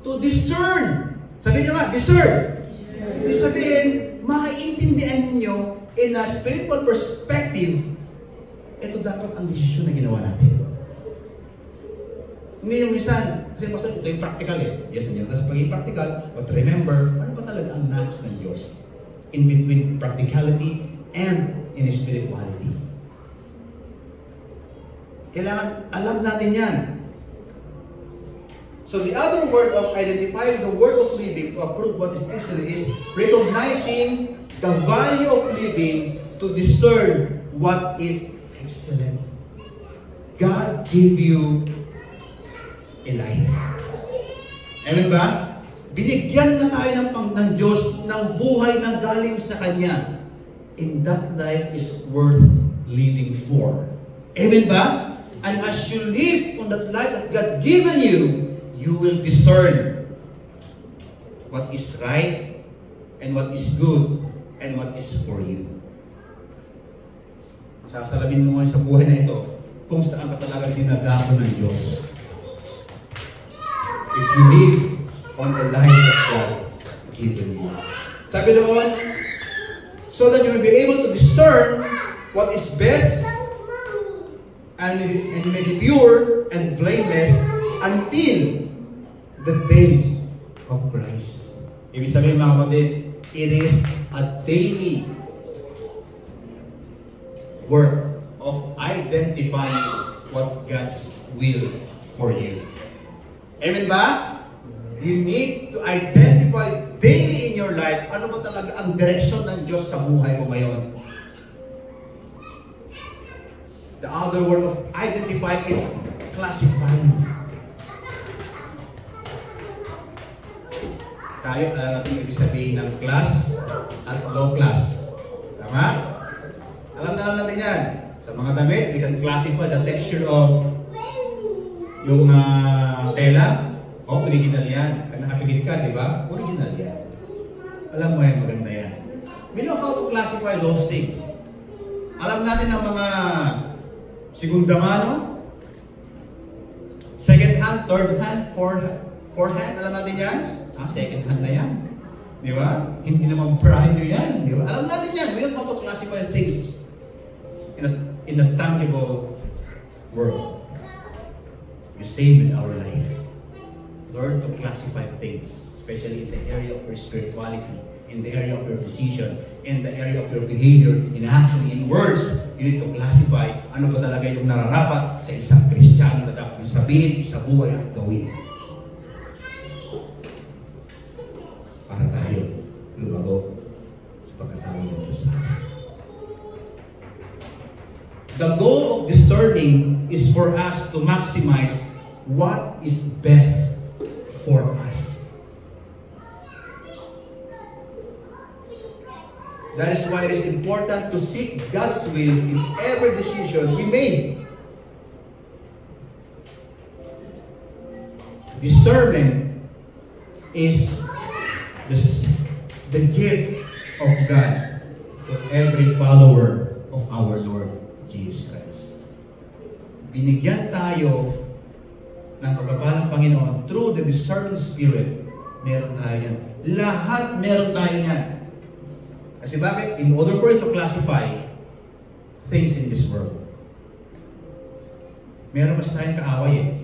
To discern. Sabi nyo nga, discern. Ibig sabihin, makaintindihan ninyo in a spiritual perspective, ito dapat ang desisyon na ginawa natin. Hindi yung minsan, kasi pastor, ito yung practical eh. Yes, nandiyan na sa pagiging practical, but remember, ano ba talaga ang nais ng Diyos? In between practicality and in spirituality. Kailangan alam natin yan. So the other word of identifying the word of living to approve what is excellent is recognizing the value of living to discern what is excellent. God gave you a life. Amen ba? Binigyan na tayo ng Diyos ng buhay na galing sa Kanya. And that life is worth living for. Amen ba? And as you live on that life that God given you, you will discern what is right and what is good and what is for you. Masasalamin mo ngayon sa buhay na ito kung saan ka talaga dinadako ng Diyos. If you live on the life that God given you. Sabi doon, so that you will be able to discern what is best and may be pure and blameless until the day of Christ. Ibig sabihin mga kapatid, it is a daily work of identifying what God's will for you. Amen ba? You need to identify daily in your life ano ba talaga ang direksyon ng Diyos sa buhay mo ngayon. The other word of identify is classifying. Tayo, alam natin ibig sabihin ng class at low class. Tama? Alam natin yan. Sa mga damit, we can classify the texture of yung tela. O, original yan. Nakapigit ka, di ba? Original yan. Alam mo yan, maganda yan. We know how to classify those things. Alam natin ang mga segunda mano, second hand, third hand, fourth hand. Alam natin yan? Second hand na yan. Di ba? Hindi naman brand new yan. Di ba? Alam natin yan. We know how to classify things in a tangible world. The same in our life. Learn to classify things, especially in the area of your spirituality, in the area of your decision, in the area of your behavior, in action, in words. You need to classify ano ba talaga yung nararapat sa isang Kristiyano na dapat yung sabihin, sa buhay at gawin. Para tayo lumago sa pagkatawag ng Diyos sa atin. The goal of discerning is for us to maximize what is best for us. That is why it is important to seek God's will in every decision we make. Discernment is the gift of God to every follower of our Lord Jesus Christ. Binigyan tayo ng pagpapala ng Panginoon through the discerning spirit. Meron tayo yan. Lahat meron tayo yan. Kasi bakit? In order for you to classify things in this world, meron kasi tayong kaaway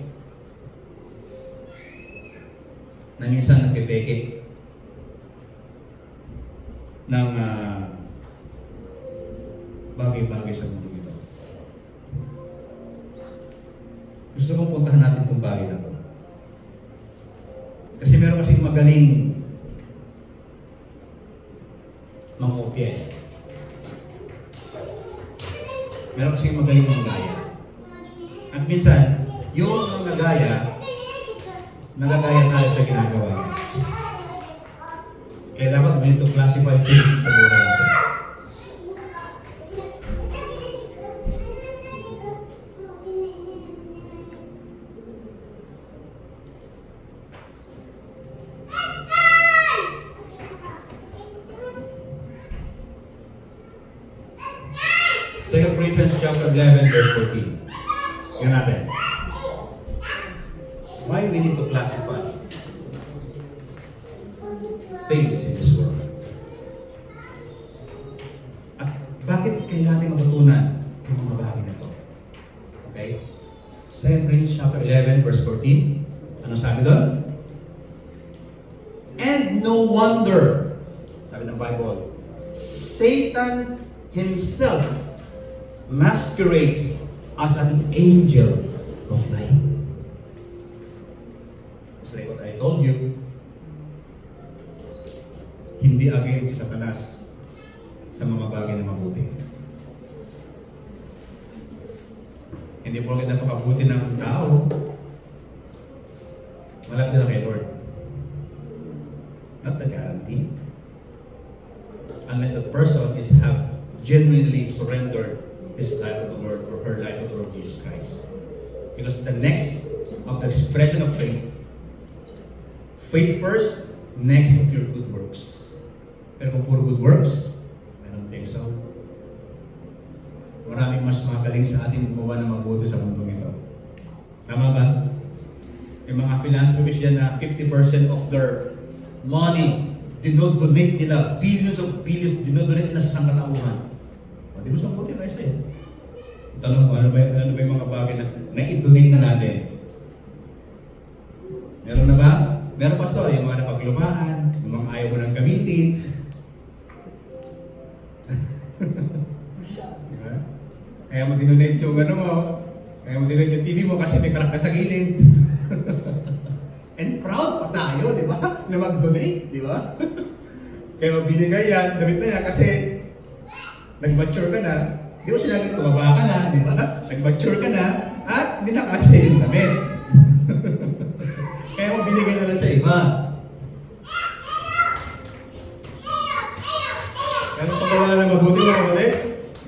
na minsan nagpepeke ng bagay-bagay sa mundo ito. Gusto kong puntahan natin itong bagay na ito. Kasi meron kasing magaling mangopya. Meron kasing magaling manggaya. At minsan, yung mga gaya, nagagaya tayo sa ginagawa. Kaya dapat we need to classify things sa buhay natin. Second Corinthians chapter 11 verse 14. Yan natin. Why we need to classify things in this world? At bakit kailangan natin matutunan yung mga bagay na ito? Okay? Second Corinthians chapter 11 verse 14. Ano sabi doon? And no wonder, sabi ng Bible, Satan himself masquerades as an angel of light. Just like what I told you, hindi against si Satanas sa mga bagay na mabuti. Hindi po kita napakabuti ng tao. Malapit na kay Lord. Not the guarantee. Unless the person is have genuinely surrendered his life to the Lord or her life to the Lord Jesus Christ. Because the next of the expression of faith first, next of your good works. Pero kung puro good works, I don't think so. Maraming mas magaling sa atin gumawa ng mabuti sa mundong ito. Tama ba? Yung mga philanthropists yan na 50% of their money dinodonate nila, billions of billions, dinodonate nila sa sangkatauhan. O, di ba sa mabuti guys eh? Tanong ko, ano ba yung mga bagay na i-donate na natin? Meron na ba? Meron pastor, yung mga napaglumaan, yung mga ayaw mo nang gamitin. Kaya mo dinonate yung ano mo, kaya mo dinonate yung TV mo kasi may crack ka sa gilid. And proud pa tayo, di ba? Na mag-donate, di ba? Kaya mo binigay yan, damit na yan kasi nag-mature ka na. Di ba sinabi, tumaba ka na, di ba? Nag-mature ka na at hindi na kasi yung damit. Kaya mo binigay na lang sa iba. Kaya sa paggawa ng mabuti mga kapatid,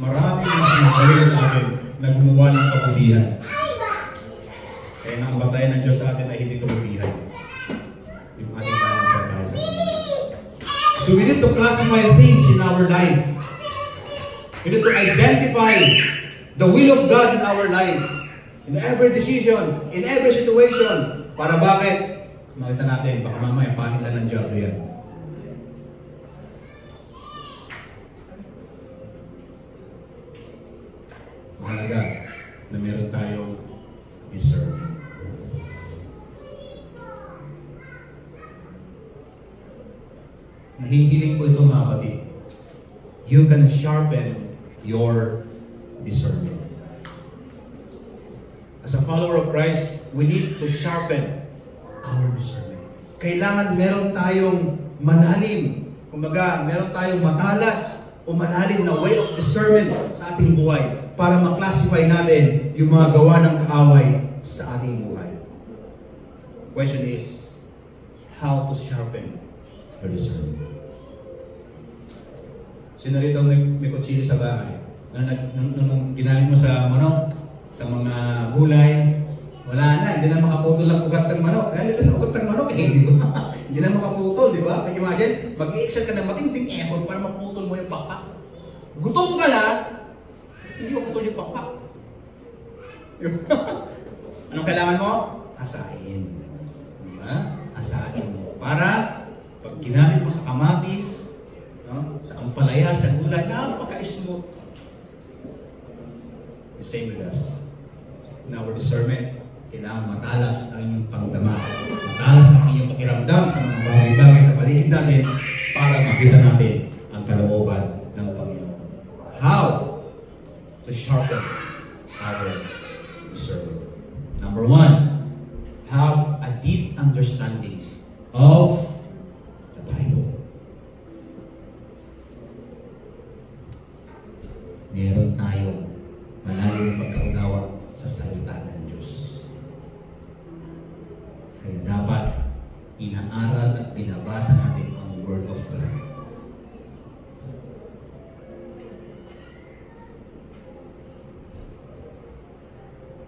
maraming mas magaling sa atin na gumawa ng kabutihan. Kaya ang batayan ng Diyos sa atin ay hindi kabutihan. Yung ating pananampalataya sa Panginoon. So we need to classify things in our life. We need to identify the will of God in our life. In every decision, in every situation. Para bakit? Makita natin, baka mamaya pangit lang ng diablo yan. Mahalaga na meron tayong deserve. Nahihiling ko ito mga kapatid. You can sharpen your discernment. As a follower of Christ, we need to sharpen our discernment. Kailangan meron tayong malalim, kumbaga meron tayong matalas o malalim na way of discernment sa ating buhay para maklasify natin yung mga gawa ng kaaway sa ating buhay. Question is, how to sharpen your discernment? Sino rito may kutsilyo sa bahay? Nung ginamit mo sa manok, sa mga gulay, wala na, hindi na makaputol ang ugat ng manok. Kaya ito na ugat ng manok, di ba? Hindi na makaputol, di ba? Can you imagine? Mag-i-exert ka ng matinding effort para maputol mo yung pakpak. Gutom ka na, hindi mo putol yung pakpak. Anong kailangan mo? Asahin. Di ba? Asahin mo. Para, pag ginamit mo sa kamatis, no? Sa ampalaya, sa gulay, napaka-smooth. The same with us. In our discernment, kailangan matalas ang inyong pangdama. Matalas ang inyong pakiramdam sa mga bagay-bagay sa paligid natin para makita natin ang kalooban ng Panginoon. How to sharpen our discernment? Number one, have a deep understanding of the Bible. Meron tayong malalim na pagkaunawa sa salita ng Diyos. Kaya dapat inaaral at binabasa natin ang Word of God.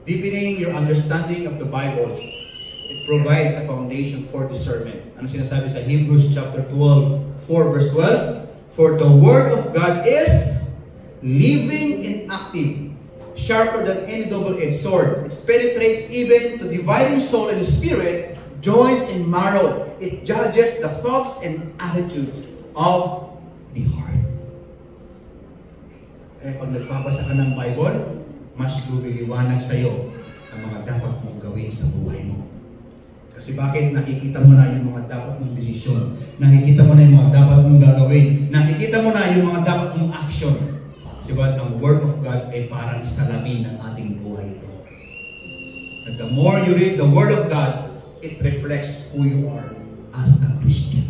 Deepening your understanding of the Bible, it provides a foundation for discernment. Ano sinasabi sa Hebrews chapter 12, 4 verse 12? For the Word of God is living and active, sharper than any double-edged sword. It penetrates even to dividing soul and spirit, joints and marrow. It judges the thoughts and attitudes of the heart. Kaya pag nagpapasa ka ng Bible, mas lumiliwanag sa iyo ang mga dapat mong gawin sa buhay mo. Kasi bakit? Nakikita mo na yung mga dapat mong desisyon. Nakikita mo na yung mga dapat mong gagawin. Nakikita mo na yung mga dapat mong action. Kasi ba, ang Word of God ay parang salamin ng ating buhay ito. And the more you read the Word of God, it reflects who you are as a Christian.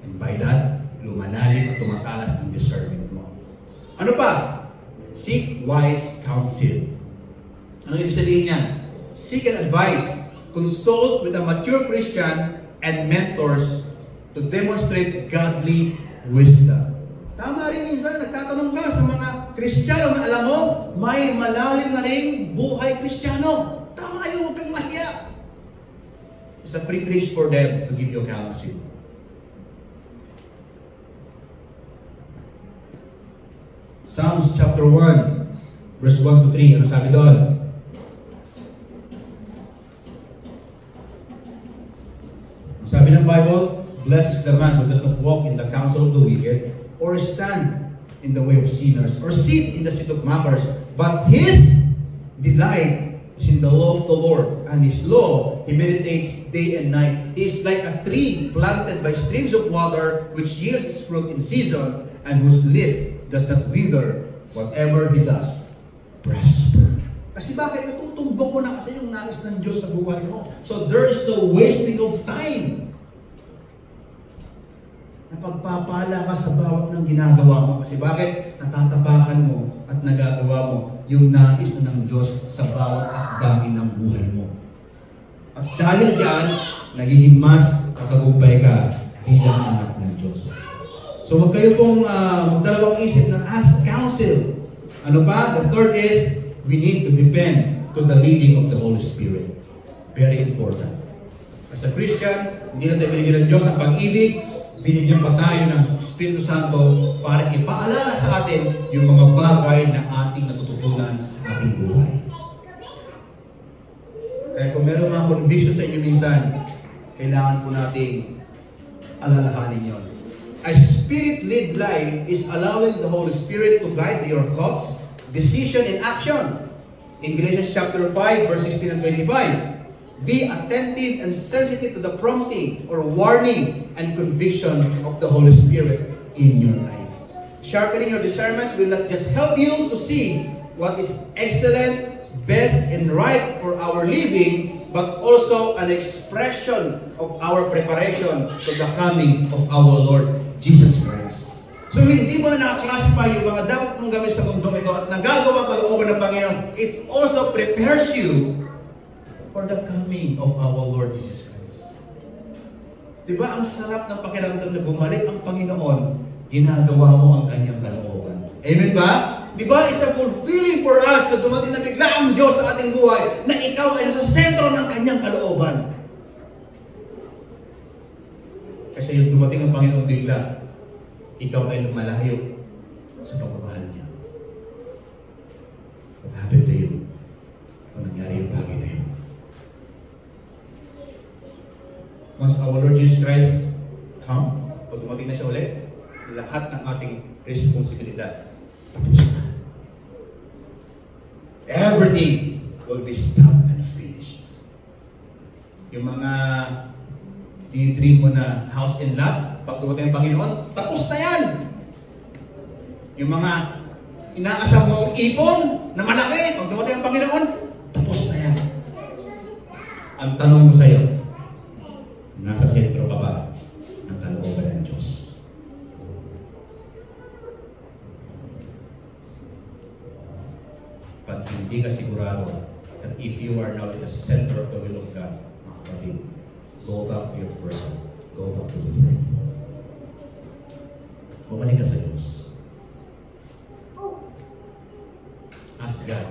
And by that, lumalalim at tumatalas ang discernment mo. Ano pa? Seek wise counsel. Ano ibig sabihin niya? Seek and advice. Consult with a mature Christian and mentors to demonstrate godly wisdom. Tama rin minsan, nagtatanong ka sa mga Kristiyano na alam mo, may malalim na rin buhay Kristiyano. Tama yun, huwag kang mahiya. It's a privilege for them to give you counsel. Psalms chapter 1, verse 1 to 3. Ano sabi doon? Ang sabi ng Bible, blessed is the man who does not walk in the counsel of the wicked, or stand in the way of sinners, or sit in the seat of mockers, but his delight is in the law of the Lord, and his law he meditates day and night. He is like a tree planted by streams of water, which yields its fruit in season, and whose leaf does not wither. Whatever he does, prosper. Kasi bakit? Natutumbok mo na kasi yung nais ng Diyos sa buhay mo. So there is no wasting of time. Napagpapala ka sa bawat ng ginagawa mo. Kasi bakit? Natatapakan mo at nagagawa mo yung nais na ng Diyos sa bawat akbangin ng buhay mo. At dahil diyan, nagiging mas matagumpay ka bilang anak ng Diyos. So wag kayo pong magdalawang isip na ask counsel. Ano pa? The third is, we need to depend to the leading of the Holy Spirit. Very important. As a Christian, hindi natin binigyan ng Diyos ang pag-ibig, binigyan pa tayo ng Espiritu Santo para ipaalala sa atin yung mga bagay na ating natututunan sa ating buhay. Kaya kung meron mga conviction sa inyo minsan, kailangan po nating alalahanin yon. A Spirit-led life is allowing the Holy Spirit to guide your thoughts, decision, and action. In Galatians chapter 5, verse 16 and 25, be attentive and sensitive to the prompting or warning and conviction of the Holy Spirit in your life. Sharpening your discernment will not just help you to see what is excellent, best, and right for our living, but also an expression of our preparation to the coming of our Lord Jesus Christ. So hindi mo na naka-classify yung mga dapat mong gawin sa mundong ito at nagagawa kalooban ng Panginoon. It also prepares you for the coming of our Lord Jesus Christ. Diba ang sarap ng pakiramdam na bumalik ang Panginoon, ginagawa mo ang kanyang kalooban. Amen ba? Diba it's a fulfilling for us na dumating na bigla ang Diyos sa ating buhay na ikaw ay nasa sentro ng kanyang kalooban. Kasi yung dumating ang Panginoon bigla, ikaw ay lumalayo sa pagmamahal niya. What happened to you? Kung nangyari yung bagay na yun. Once our Lord Jesus Christ come, pag dumating na siya ulit, lahat ng ating responsibilidad tapos na. Everything will be stopped and finished. Yung mga dinidream mo na house and lot, pag dumating ang Panginoon, tapos na yan. Yung mga inaasam mong ipon na malaki, pag dumating ang Panginoon, tapos na yan. Ang tanong mo sa'yo, nasa sentro ka ba ng kalooban ng Diyos? But hindi ka sigurado that if you are now in the center of the will of God, mga kapatid, go back to your first love. Go back to the Lord. Bumalik ka sa Diyos. Ask God.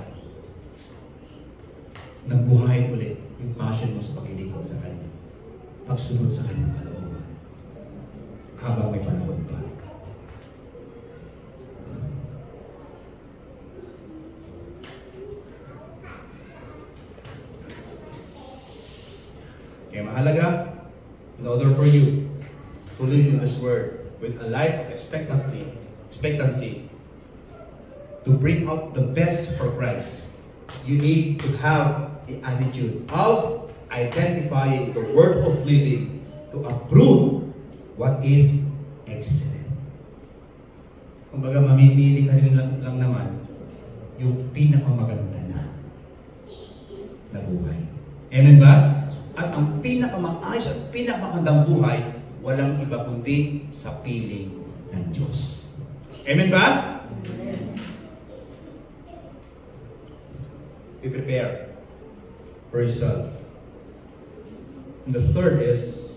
Nagbuhay ulit yung passion mo sa paglilingkod sa Kanya. Pagsunod sa Kanyang kalooban. Habang may panahon pa. Kaya mahalaga, in order for you to live in this world with a life of expectancy, to bring out the best for Christ, you need to have the attitude of identifying the word of living to approve what is excellent. Kumbaga, mamimili ka rin lang naman yung pinakamaganda na buhay. Amen ba? At ang pinakamaayos at pinakamagandang buhay, walang iba kundi sa piling ng Diyos. Amen ba? Amen. be prepared for yourself. And the third is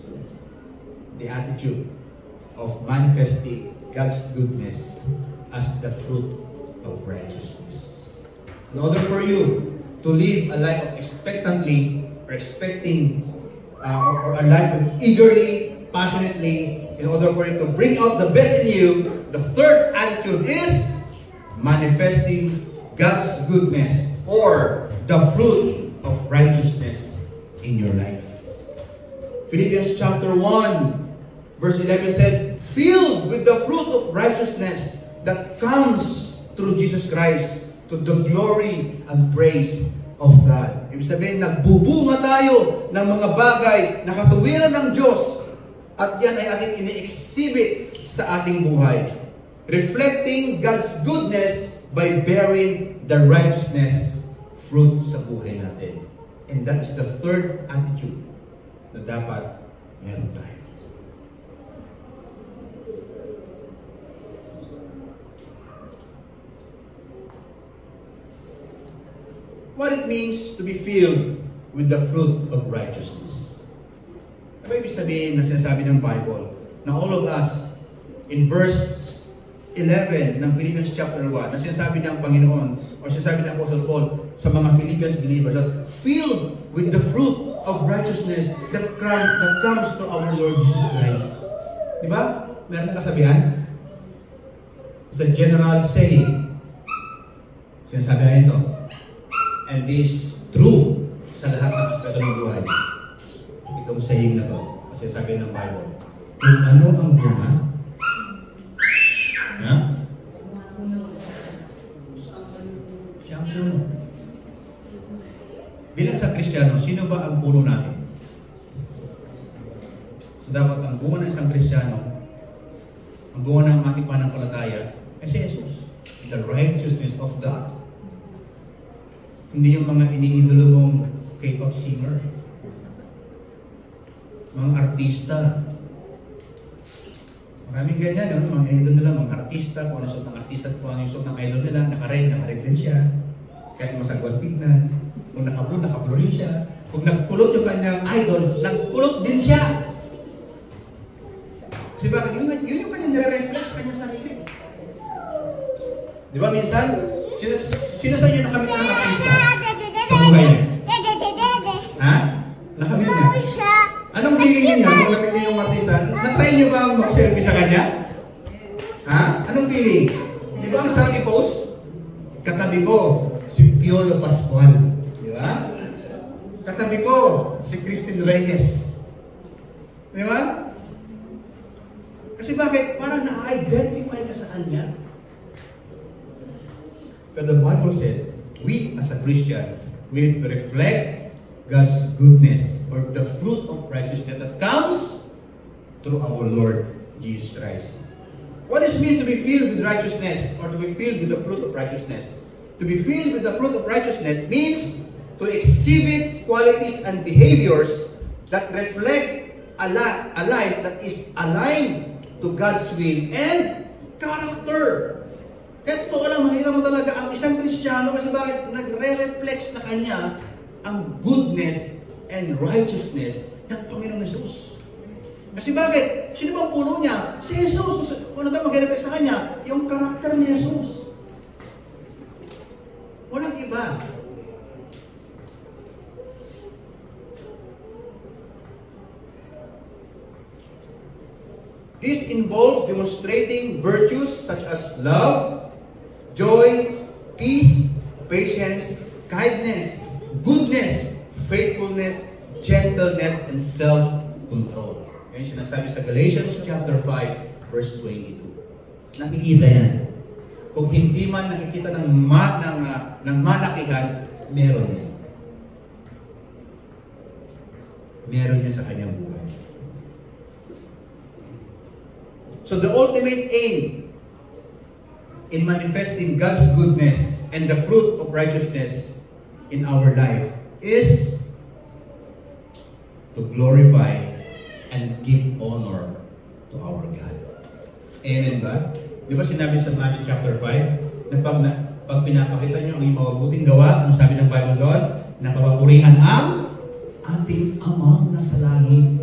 the attitude of manifesting God's goodness as the fruit of righteousness. In order for you to live a life of expectantly or expecting or a life of eagerly, passionately, in order for you to bring out the best in you, the third attitude is manifesting God's goodness or the fruit of righteousness in your life. Philippians chapter 1 verse 11 said, filled with the fruit of righteousness that comes through Jesus Christ to the glory and praise of God. Ibig sabihin, nagbubunga tayo ng mga bagay na katuwiran ng Diyos at yan ay ating ini-exhibit sa ating buhay. Reflecting God's goodness by bearing the righteousness fruit sa buhay natin. And that is the third attitude na dapat meron tayo. What it means to be filled with the fruit of righteousness. Ano ibig sabihin na sinasabi ng Bible na all of us in verse 11 ng Philippians chapter 1 na sinasabi ng Panginoon o sinasabi ng Apostle Paul sa mga Philippians believers that filled with the fruit of righteousness that comes through our Lord Jesus Christ. Di ba? Meron na kasabihan? It's a general saying. Sinasabi na ito. And this true sa lahat ng aspeto ng buhay. Itong saying na to, kasi sabi ng Bible, kung ano ang bunga, siya ang puno. Bilang sa Kristiyano, sino ba ang puno natin? So dapat ang bunga ng isang Kristiyano, ang bunga ng ating pananampalataya, ay si Jesus. The righteousness of God. Hindi yung mga iniidolo mong K-pop singer, mga artista. Maraming ganyan, no? Mga iniidolo nila, mga artista, kung ano suot ng artista, kung ano yung suot ng idol nila, nakared din siya. Kahit masagwang tignan. Kung nakablue rin siya. Kung nagkulot yung kanyang idol, nagkulot din siya. Kasi bakit? Yun yung kanyang nire-reflect sa kanyang sarili. Di ba minsan? Sino sa inyo nakamit ng artista? Sa buhay niya? Ha? Nakamit niya? Anong feeling niyo kung nakamit niyo yung artista? Na-try niyo ba mag-selfie sa kanya? Ha? Anong feeling? Di ba ang sarap i-post? Katabi ko, si Piolo Pascual. Di ba? Katabi ko, si Christine Reyes. Di ba? Kasi bakit? Parang na-identify ka sa kanya. But the Bible said, we as a Christian, we need to reflect God's goodness or the fruit of righteousness that comes through our Lord Jesus Christ. What this means to be filled with righteousness or to be filled with the fruit of righteousness? To be filled with the fruit of righteousness means to exhibit qualities and behaviors that reflect a life that is aligned to God's will and character. Kaya totoo lang, mahirap mo talaga ang isang Kristiyano kasi bakit nagre-reflect sa kanya ang goodness and righteousness ng Panginoong Jesus. Kasi bakit? Sino bang puno niya? Si Jesus. Kung ano daw mag-reflect sa kanya? Yung karakter ni Jesus. Walang iba. This involves demonstrating virtues such as love, joy, peace, patience, kindness, goodness, faithfulness, gentleness, and self-control. Yan sinasabi sa Galatians chapter 5, verse 22. Nakikita yan. Kung hindi man nakikita ng malakihan, meron yan. Meron yan sa kanyang buhay. So the ultimate aim in manifesting God's goodness and the fruit of righteousness in our life is to glorify and give honor to our God. Amen ba? Di ba sinabi sa Matthew chapter 5 na pag pinapakita niyo ang inyong mabubuting gawa, ano sabi ng Bible doon? Na papapurihan ang ating Ama na sa langit.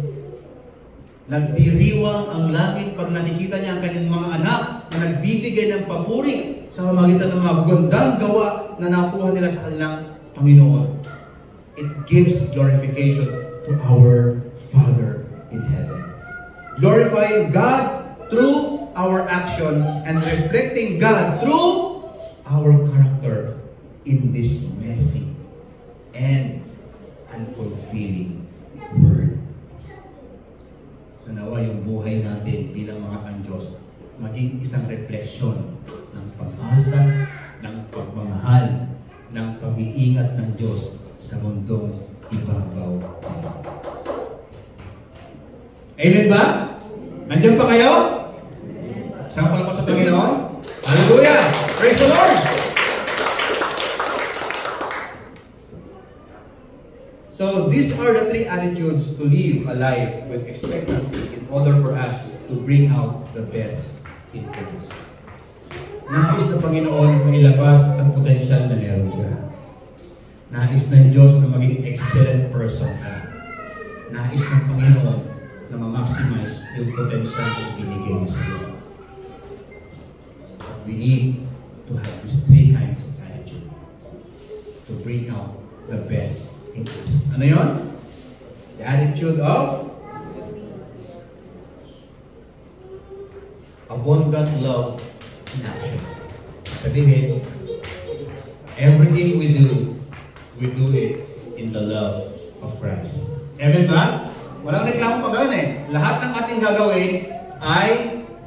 Nagdiriwang ang langit pag nakikita niya ang kanyang mga anak na nagbibigay ng papuri sa pamamagitan ng mga gagandang gawa na nakuha nila sa kanilang Panginoon. It gives glorification to our Father in heaven. Glorifying God through our action and reflecting God through our character in this messy and unfulfilling word. Nanawa yung buhay natin bilang mga kan-Diyos maging isang refleksyon ng pag-asa, ng pagmamahal, ng pag-iingat ng Diyos sa mundong ibabaw. Amen ba? Nandiyan pa kayo? Sampal pa sa Panginoon? Hallelujah! Praise the Lord! So, these are the three attitudes to live a life with expectancy in order for us to bring out the best in us. Nais na Panginoon na ilabas ang potensyal na meron ka. Nais ng Diyos na maging excellent person ka. Nais ng Panginoon na ma-maximize yung potensyal na binigay niya sa iyo. We need to have these three kinds of attitude to bring out the best in us. Ano yun? The attitude of abundant love in action. Sabihin, everything we do it in the love of Christ. Amen ba? Walang reklamo pa gano'n eh. Lahat ng ating gagawin ay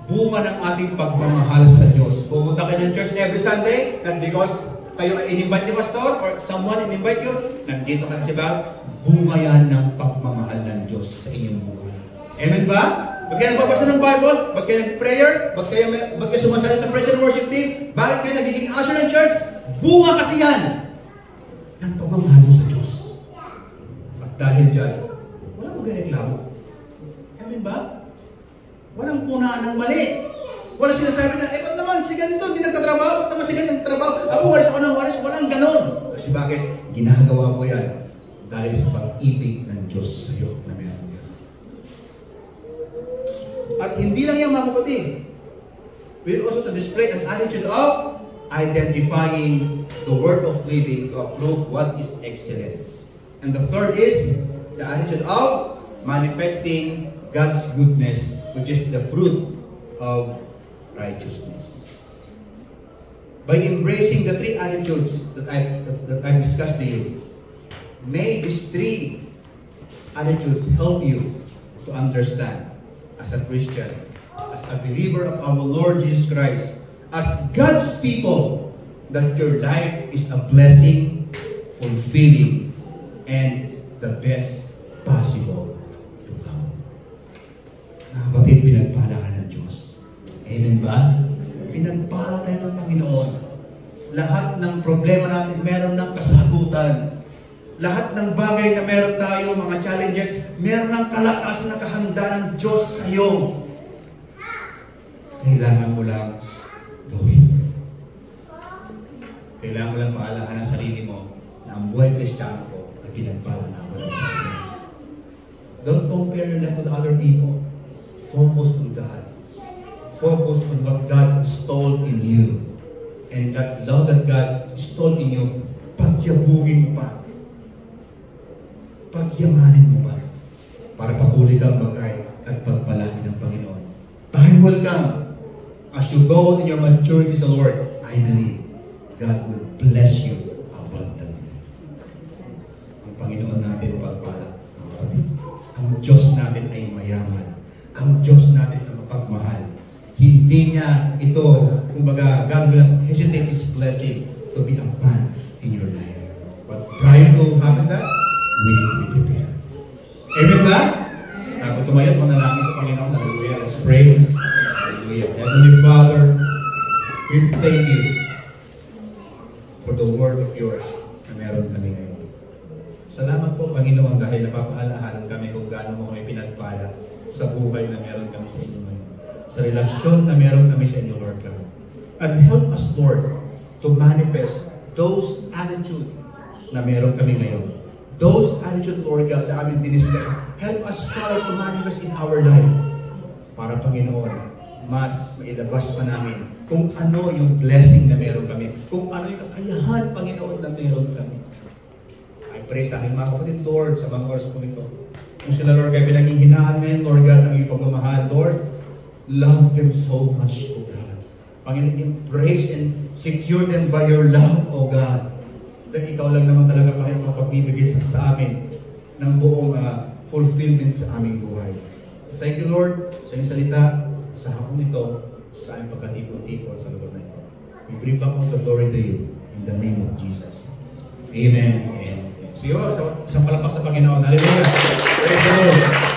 bunga ng ating pagmamahal sa Diyos. Pumunta kayo ng church every Sunday, not because kayo in-invite ni Pastor or someone in-invite you, nandito ka kasi ba? Bunga yan ng pagmamahal ng Diyos sa inyong buhay. Amen ba? Ba't kayo nagbabasa ng Bible? Ba't kayo nag-prayer? Ba't kayo sumasali sa praise and worship team? Bakit kayo nagiging usher ng church? Bunga kasi yan ng pagmamahal mo sa Diyos. At dahil dyan, walang magreklamo. Amen ba? Walang punaan ng mali. Walang sinasabi na, ba't naman si ganito, hindi nagtatrabaho, ba't naman si ganito trabaho? Ako, walis ako ng walis. Walang ganon. Kasi bakit? Ginagawa mo yan dahil sa pag-ibig ng Diyos sa iyo na meron yan. At hindi lang yan mga kapatid. We also to display an attitude of identifying the word of living to approve what is excellent. And the third is the attitude of manifesting God's goodness, which is the fruit of righteousness. By embracing the three attitudes that I discussed to you, may these three attitudes help you to understand as a Christian, as a believer of our Lord Jesus Christ, as God's people, that your life is a blessing, fulfilling, and the best possible to come. Kapatid, pinagpala ka ng Diyos. Amen ba? Pinagpala tayo ng Panginoon. Lahat ng problema natin meron ng kasagutan. Lahat ng bagay na meron tayo, mga challenges, meron ng kalakasan na kahanda ng Diyos sa iyo. Kailangan mo lang gawin. Kailangan mo lang paalahan ang sarili mo na ang buhay Kristiyano ko ay pinagpala na ako ng Panginoon. Don't compare your life with other people. Focus on God. Focus on what God installed in you. And that love that God installed in you, pagyabugin mo pa. Pagyamanin mo pa. Para patuloy kang magay at pagpalain ng Panginoon. Time will come. As you go in your maturity sa Lord, I believe God will bless you abundantly. Ang Panginoon natin pagpala. Ang Diyos natin ay mayaman. Ang Diyos natin ay mapagmahal. Hindi niya ito, kumbaga, God will hesitate His blessing to be upon in your life. But prior to happen that, we need to be prepared. Amen ba? Kung tumayot, manalangin sa Panginoon. Hallelujah. Let's pray. Hallelujah. Heavenly Father, we thank you for the word of yours na meron kami ngayon. Salamat po, Panginoon, dahil napapaalahanan kami kung gaano mo kami pinagpala sa buhay na meron kami sa inyo ngayon. Sa relasyon na meron kami sa inyo, Lord God. And help us, Lord, to manifest those attitude na meron kami ngayon. Those attitude, Lord God, na aming diniscuss, help us, Father, to manifest in our life. Para, Panginoon, mas mailabas pa namin kung ano yung blessing na meron kami, kung ano yung kakayahan, Panginoon, na meron kami. I pray sa aking mga kapatid, Lord, sa mga oras po ito. Kung sila, Lord God, pinanghihinaan ngayon, Lord God, ang iyong pagmamahal, Lord, love them so much, O God. Panginoon, embrace and secure them by your love, O God. Dahil ikaw lang naman talaga, Panginoon, mapagbibigay sa amin ng buong fulfillment sa aming buhay. Thank you, Lord, sa iyong salita, sa hapon ito, sa aming pagkatipon-tipon sa lugar na ito. We bring back all the glory to you in the name of Jesus. Amen. Amen. So yun, isang palakpak sa Panginoon. Hallelujah. Praise the Lord.